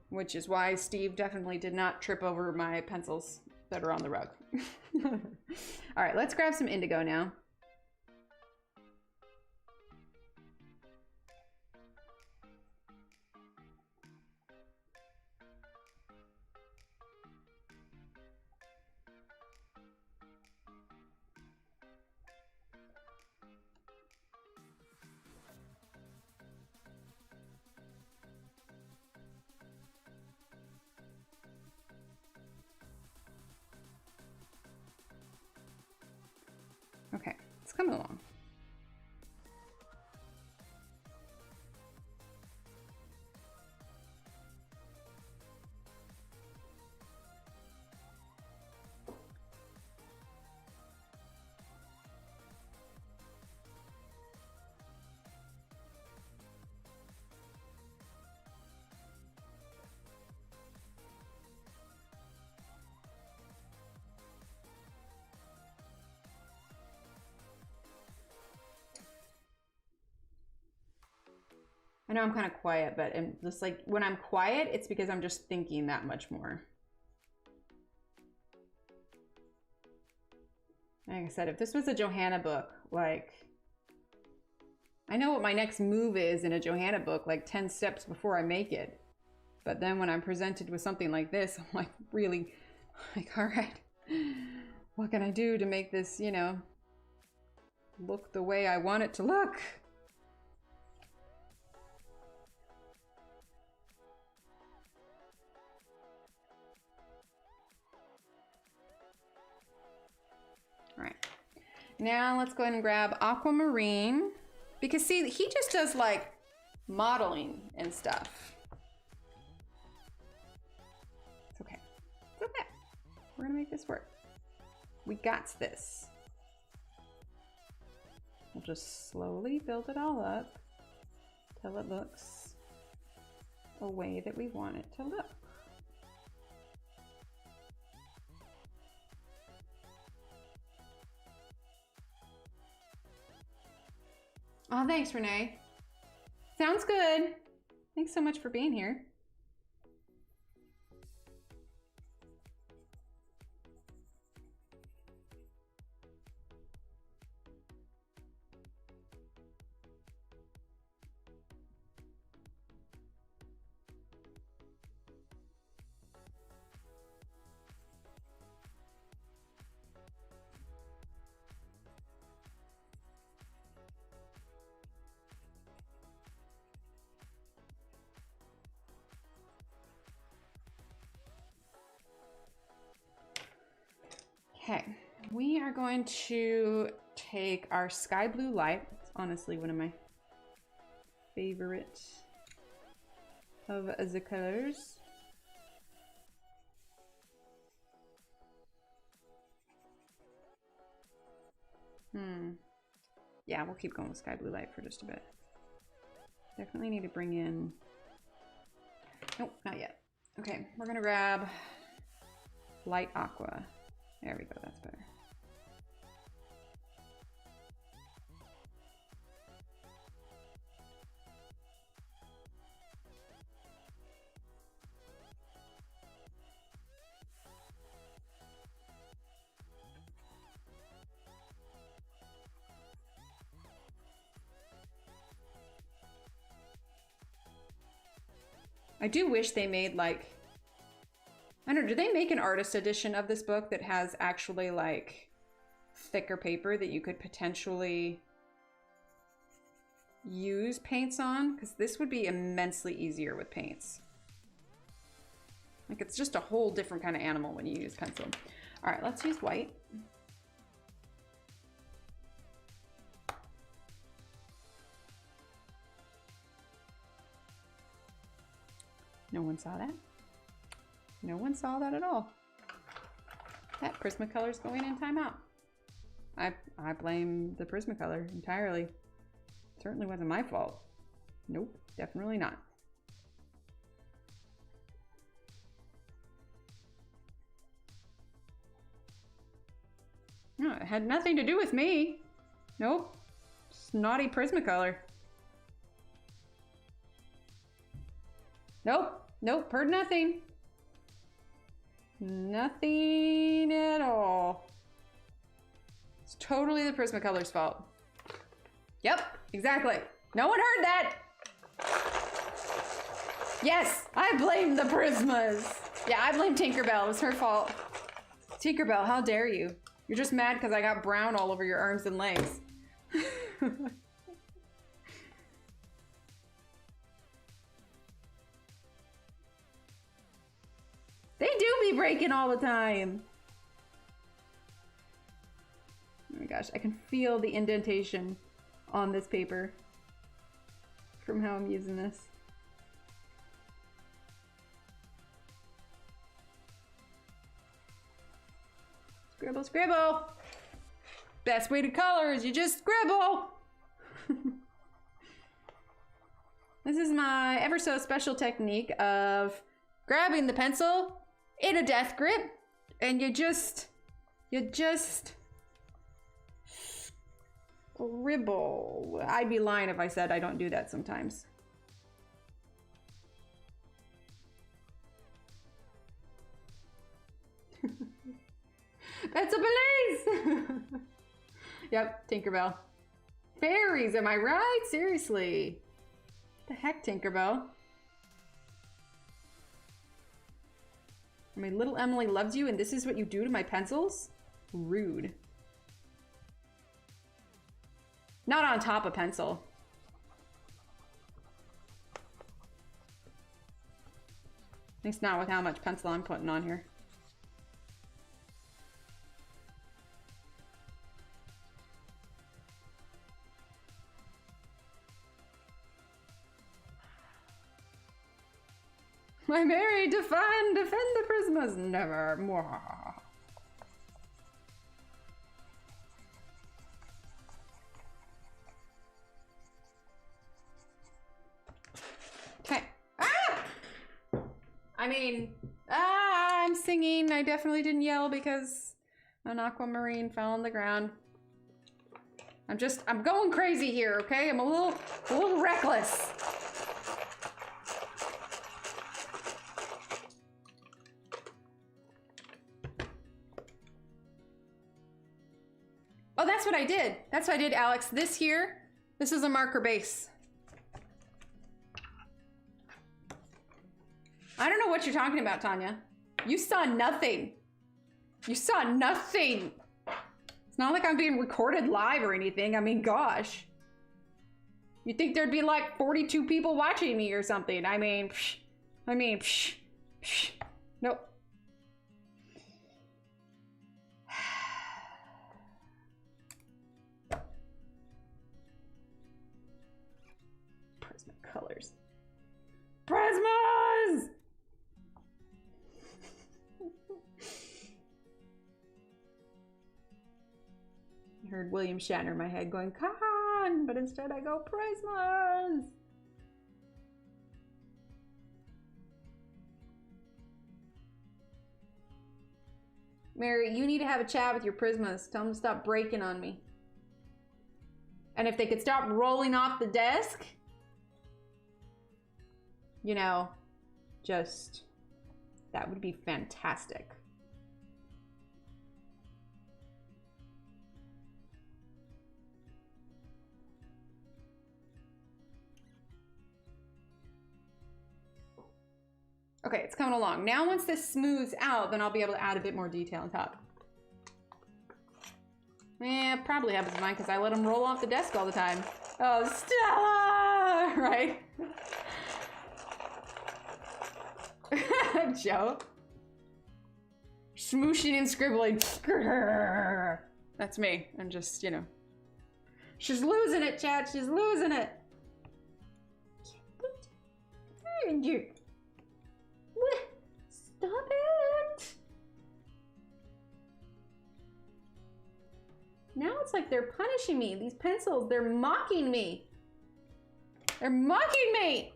Which is why Steve definitely did not trip over my pencils that are on the rug. All right, let's grab some indigo now. Okay, it's coming along. I know I'm kind of quiet, but just like when I'm quiet, it's because I'm just thinking that much more. Like I said, if this was a Johanna book, like, I know what my next move is in a Johanna book, like 10 steps before I make it. But then when I'm presented with something like this, I'm like, really, like, all right, what can I do to make this, you know, look the way I want it to look? All right, now let's go ahead and grab Aquamarine, because see, he just does like modeling and stuff. It's okay, it's okay. We're gonna make this work. We got this. We'll just slowly build it all up till it looks a way that we want it to look. Oh, thanks, Renee. Sounds good. Thanks so much for being here. Okay, we are going to take our sky blue light. It's honestly one of my favorite of the colors. Yeah, we'll keep going with sky blue light for just a bit. Definitely need to bring in, nope, not yet. Okay, we're gonna grab light aqua. There we go, that's better. I do wish they made like, I don't know, do they make an artist edition of this book that has actually like thicker paper that you could potentially use paints on? Because this would be immensely easier with paints. Like it's just a whole different kind of animal when you use pencil. All right, let's use white. No one saw that. No one saw that at all. That Prismacolor's going in timeout. I blame the Prismacolor entirely. It certainly wasn't my fault. Nope, definitely not. No, it had nothing to do with me. Nope. Snotty Prismacolor. Nope. Nope. Heard nothing. Nothing at all. It's totally the Prismacolor's fault. Yep. Exactly. No one heard that. Yes. I blame the Prismas. Yeah, I blame Tinkerbell. It was her fault. Tinkerbell, how dare you? You're just mad because I got brown all over your arms and legs. They do be breaking all the time. Oh my gosh, I can feel the indentation on this paper from how I'm using this. Scribble, scribble. Best way to color is you just scribble. This is my ever so special technique of grabbing the pencil in a death grip and you just scribble. I'd be lying if I said I don't do that sometimes. That's a police! Yep, Tinkerbell. Fairies, am I right? Seriously. What the heck, Tinkerbell? I mean, little Emily loves you and this is what you do to my pencils? Rude. Not on top of pencil. At least not with how much pencil I'm putting on here. My Mary, defend the Prismas, never more. Okay. Ah! I mean, I'm singing. I definitely didn't yell because an Aquamarine fell on the ground. I'm going crazy here, okay? I'm a little reckless. Oh, that's what I did. That's what I did, Alex. This here, this is a marker base. I don't know what you're talking about, Tanya. You saw nothing. You saw nothing. It's not like I'm being recorded live or anything. I mean, gosh. You'd think there'd be like 42 people watching me or something. I mean, nope. Colors. Prismas! I heard William Shatner in my head going, "Con," but instead I go, Prismas! Mary, you need to have a chat with your Prismas. Tell them to stop breaking on me. And if they could stop rolling off the desk, you know, just, that would be fantastic. Okay, it's coming along. Now once this smooths out, then I'll be able to add a bit more detail on top. Yeah, probably happens to mine because I let them roll off the desk all the time. Oh, Stella! Right? Joe. Smooshing and scribbling. That's me. I'm just, you know. She's losing it, Chad. She's losing it. Stop it. Now it's like they're punishing me. These pencils, they're mocking me. They're mocking me.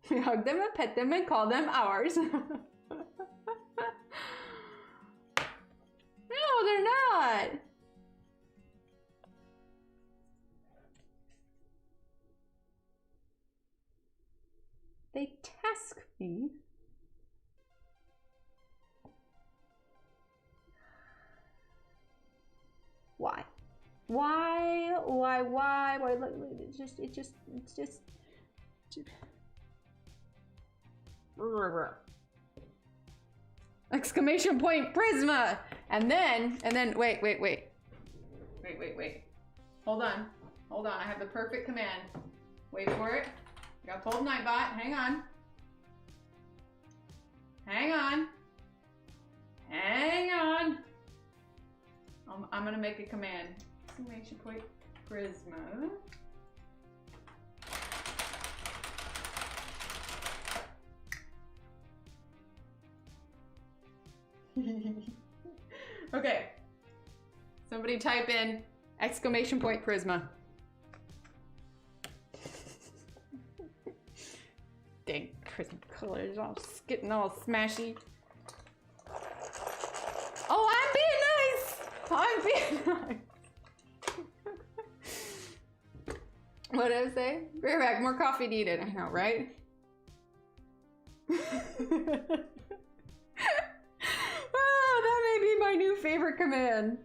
We hug them and pet them and call them ours. No, they're not. They task me. Why? Why? Look, it's just. Exclamation point Prisma! And then, wait. Hold on. I have the perfect command. Wait for it. Got told Nightbot. Hang on. I'm gonna make a command. Exclamation point Prisma. Okay. Somebody type in exclamation point Prisma. Dang, Prismacolor all getting all smashy. Oh, I'm being nice. What did I say? Be right back. More coffee needed. I know, right? Oh, that may be my new favorite command.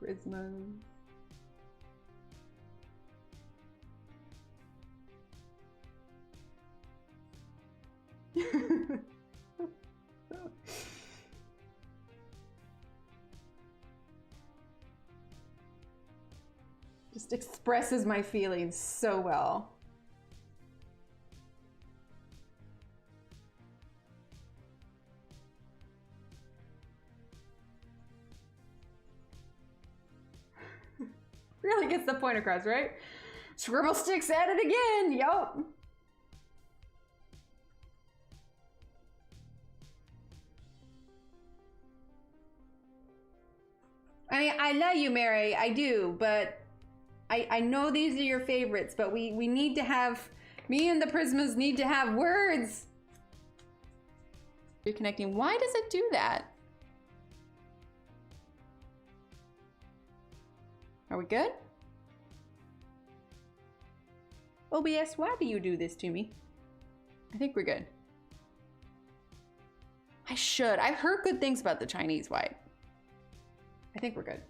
Prisma. Just expresses my feelings so well. Really gets the point across, right? Scribble sticks at it again, yup. I mean, I love you, Mary, I do, but I know these are your favorites, but we need to have, me and the Prismas need to have words. Reconnecting, why does it do that? Are we good? OBS, why do you do this to me? I think we're good. I should. I've heard good things about the Chinese white. I think we're good.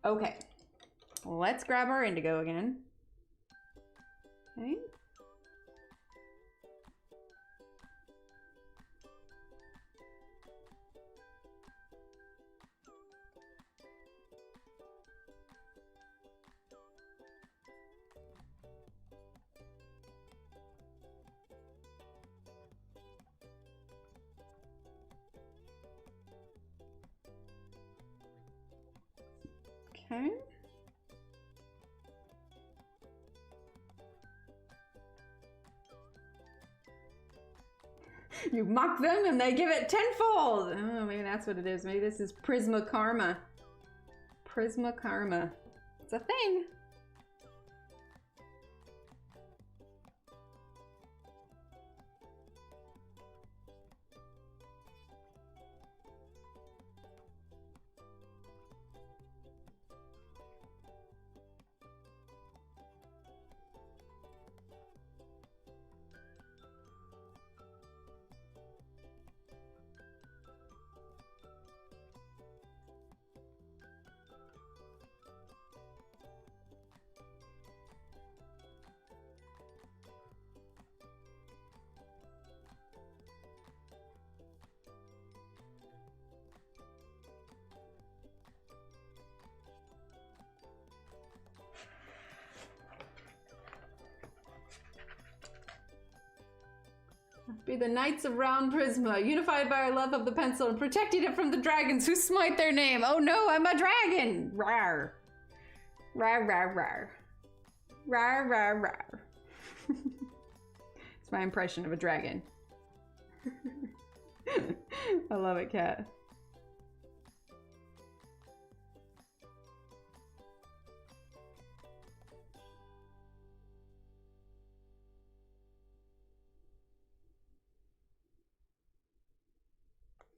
Okay. Let's grab our indigo again. Okay. Okay. You mock them and they give it tenfold. Oh, maybe that's what it is. Maybe this is Prisma Karma. Prisma Karma. It's a thing. Be the knights of round Prisma, unified by our love of the pencil and protecting it from the dragons who smite their name. Oh no, I'm a dragon! Rawr. Rawr, rawr, rawr. Rawr, rawr, rawr. It's my impression of a dragon. I love it, Kat.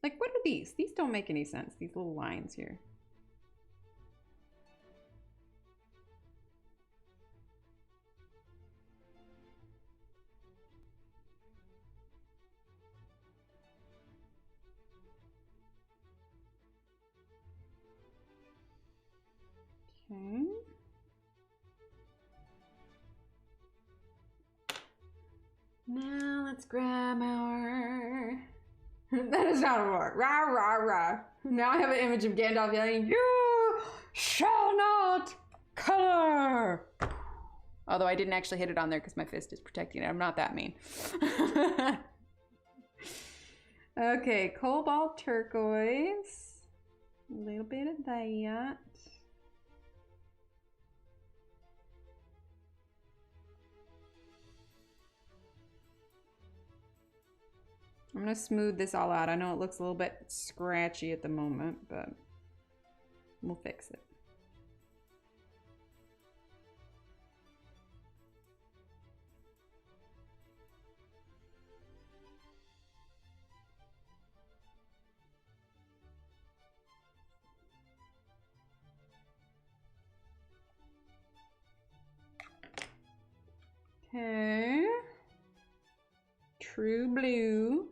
Like, what are these? These don't make any sense, these little lines here. Okay. Now let's grab our... That is not a word. Rah, rah, rah. Now I have an image of Gandalf yelling, "You shall not color!" Although I didn't actually hit it on there because my fist is protecting it. I'm not that mean. Okay, cobalt turquoise. A little bit of that. I'm gonna smooth this all out. I know it looks a little bit scratchy at the moment, but we'll fix it. Okay. True blue.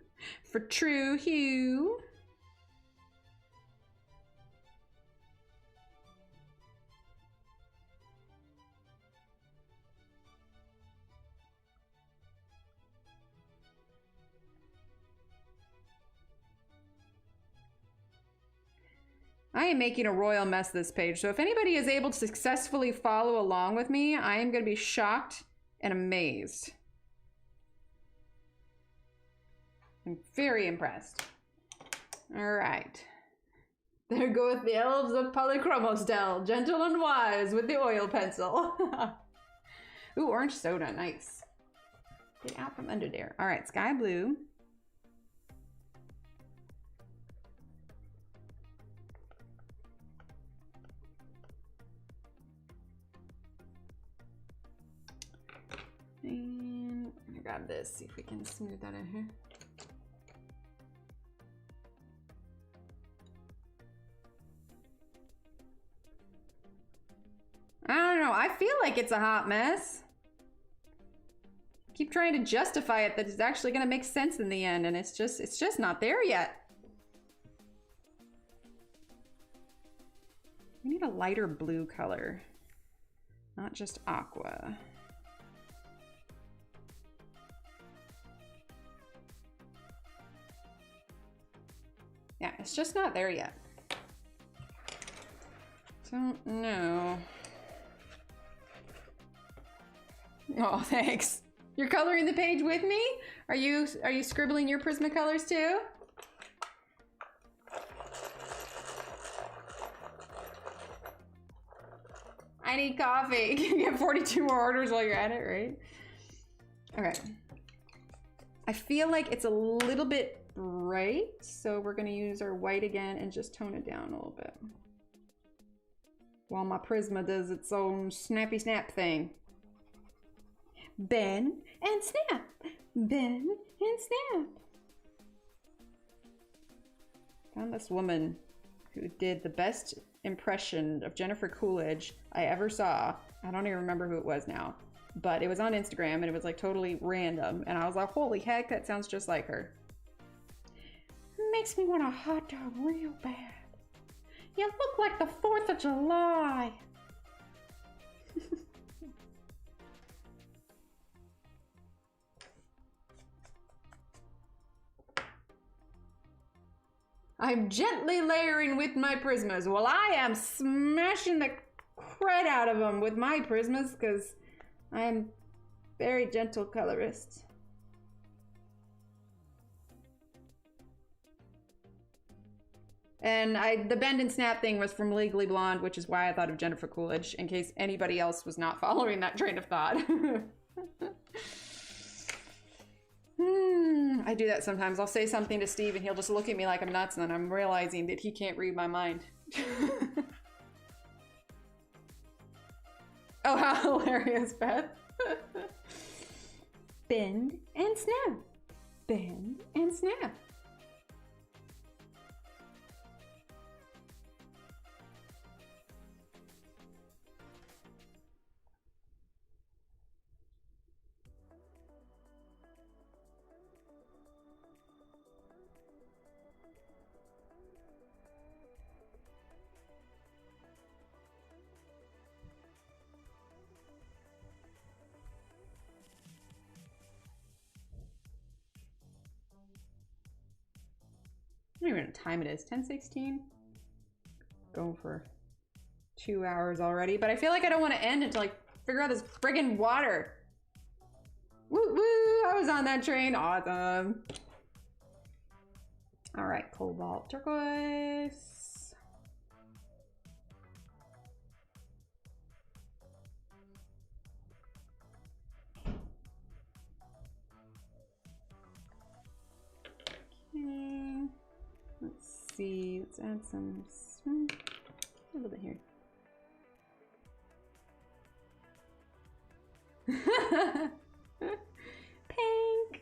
For true hue. I am making a royal mess this page, so if anybody is able to successfully follow along with me, I am going to be shocked and amazed. I'm very impressed. All right. There goeth the elves of Polychromostel, gentle and wise with the oil pencil. Ooh, orange soda, nice. Get out from under there. All right, sky blue. And I'm gonna grab this, see if we can smooth that in here. I don't know, I feel like it's a hot mess. Keep trying to justify it that it's actually gonna make sense in the end, and it's just not there yet. We need a lighter blue color, not just aqua. Yeah, it's just not there yet. Don't know. Oh, thanks. You're coloring the page with me? Are you scribbling your Prismacolors too? I need coffee. You get 42 more orders while you're at it, right? Okay. I feel like it's a little bit bright, so we're gonna use our white again and just tone it down a little bit. While my Prisma does its own snappy snap thing. Bend and snap. Bend and snap. Found this woman who did the best impression of Jennifer Coolidge I ever saw. I don't even remember who it was now, but it was on Instagram and it was like totally random. And I was like, holy heck, that sounds just like her. Makes me want a hot dog real bad. You look like the 4th of July. I'm gently layering with my Prismas while I am smashing the crud out of them with my Prismas because I am very gentle colorist. And the bend and snap thing was from Legally Blonde, which is why I thought of Jennifer Coolidge, in case anybody else was not following that train of thought. I do that sometimes. I'll say something to Steve and he'll just look at me like I'm nuts, and then I'm realizing that he can't read my mind. Oh, how hilarious, Beth. Bend and snap. Bend and snap. I don't even know what time it is. 10:16. Going for 2 hours already, but I feel like I don't want to end until I figure out this friggin' water. Woo woo! I was on that train. Awesome. All right, cobalt turquoise. Okay. Let's see, let's add some, a little bit here. Pink.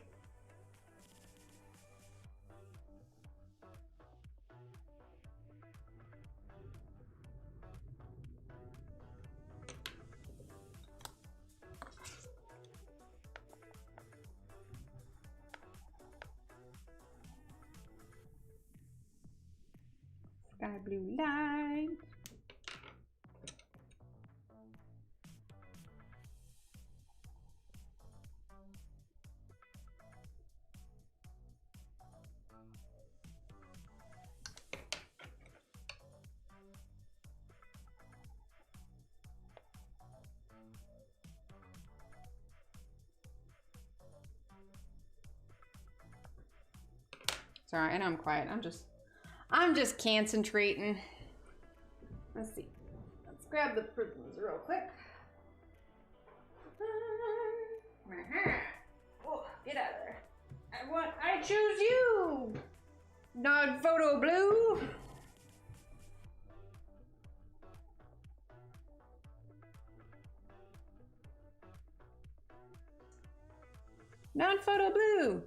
Sky blue light. Sorry, I know I'm quiet. I'm just concentrating. Let's see. Let's grab the prisms real quick. Oh, get out of there. I choose you. Nod photo blue. Nod photo blue.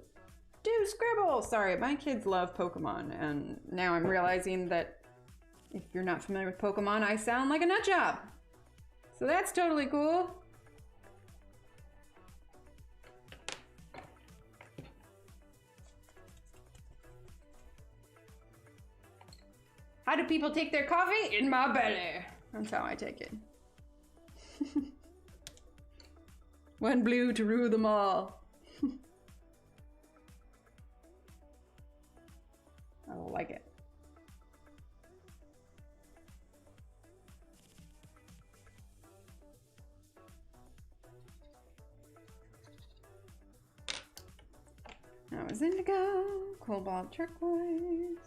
Do scribble. Sorry, my kids love Pokemon, and now I'm realizing that if you're not familiar with Pokemon, I sound like a nut job. So that's totally cool. How do people take their coffee? In my belly. That's how I take it. One blue to rule them all. I don't like it. That was indigo, cobalt turquoise.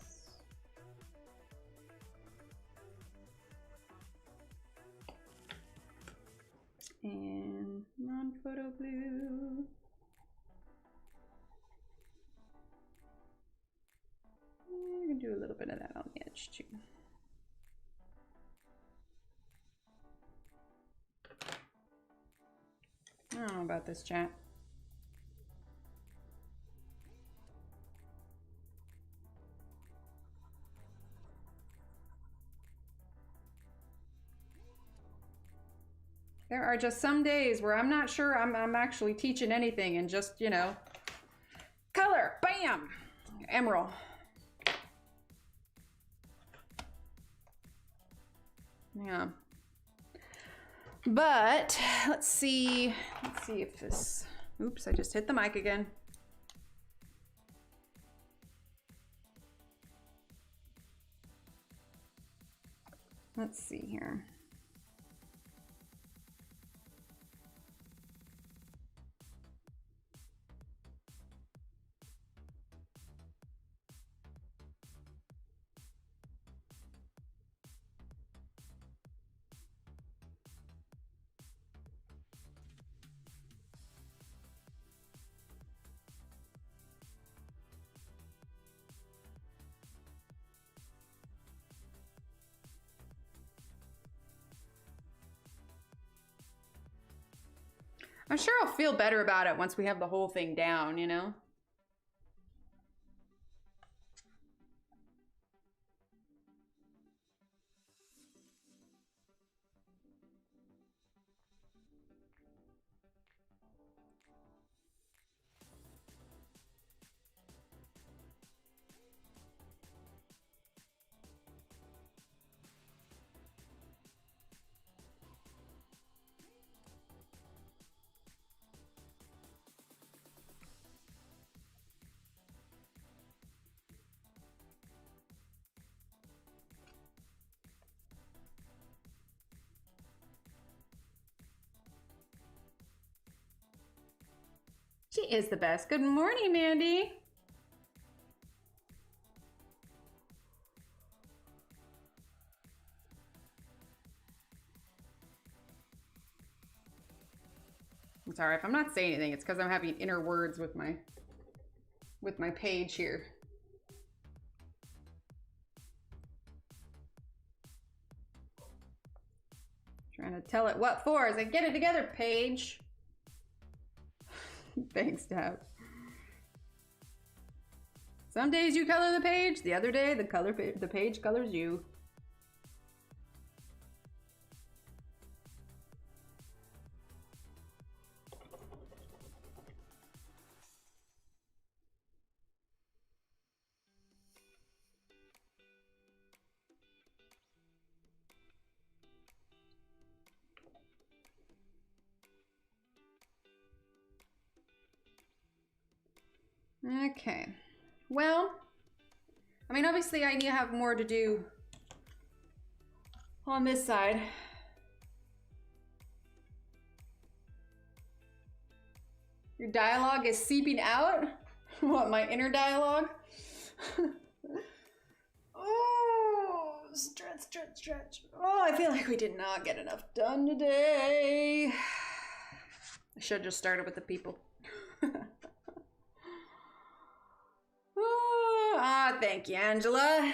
And non-photo blue. I'm gonna do a little bit of that on the edge too. I don't know about this, chat. There are just some days where I'm not sure I'm actually teaching anything, and just, you know, color, bam, emerald. Yeah. But let's see if this, oops, I just hit the mic again. Let's see here. I'm sure I'll feel better about it once we have the whole thing down, you know? She is the best. Good morning, Mandy. I'm sorry if I'm not saying anything. It's because I'm having inner words with my page here. Trying to tell it what for as I get it together, Paige. Thanks, Deb. Some days you color the page, the other day the page colors you. Okay, well, I mean, obviously I need to have more to do on this side. Your dialogue is seeping out? What, my inner dialogue? Oh, stretch, stretch, stretch. Oh, I feel like we did not get enough done today. I should have just started with the people. Thank you, Angela.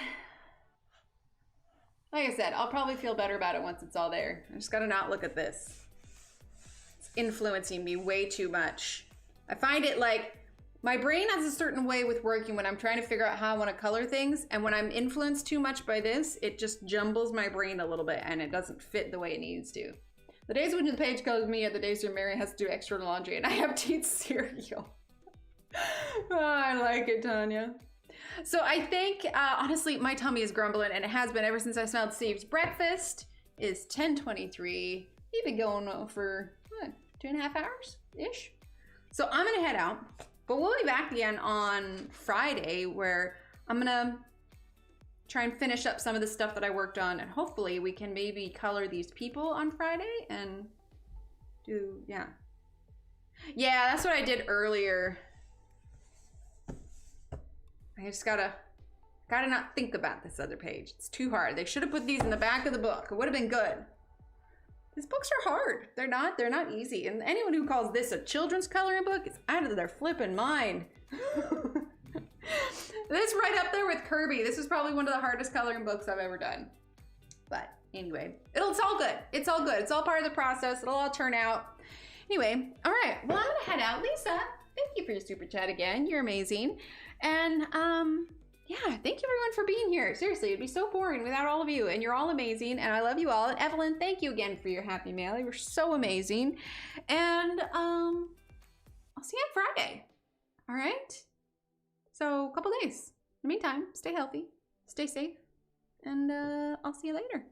Like I said, I'll probably feel better about it once it's all there. I just gotta not look at this. It's influencing me way too much. I find it like, my brain has a certain way with working when I'm trying to figure out how I want to color things, and when I'm influenced too much by this, it just jumbles my brain a little bit and it doesn't fit the way it needs to. The days when the page colors me are the days when Mary has to do extra laundry and I have to eat cereal. Oh, I like it, Tanya. So I think, honestly, my tummy is grumbling, and it has been ever since I smelled Steve's breakfast. It's 10:23. We've been going for, what, 2.5 hours-ish? So I'm gonna head out, but we'll be back again on Friday, where I'm gonna try and finish up some of the stuff that I worked on, and hopefully we can maybe color these people on Friday and do, yeah. Yeah, that's what I did earlier. I just gotta not think about this other page. It's too hard. They should have put these in the back of the book. It would have been good. These books are hard. They're not easy. And anyone who calls this a children's coloring book is out of their flipping mind. This right up there with Kirby. This is probably one of the hardest coloring books I've ever done. But anyway, it's all good. It's all good. It's all part of the process. It'll all turn out. Anyway, all right. Well, I'm gonna head out. Lisa, thank you for your super chat again. You're amazing. And yeah, thank you everyone for being here. Seriously, it'd be so boring without all of you, and you're all amazing, and I love you all. And Evelyn, thank you again for your happy mail. You were so amazing. And I'll see you on Friday. All right? So a couple days. In the meantime, stay healthy, stay safe, and I'll see you later.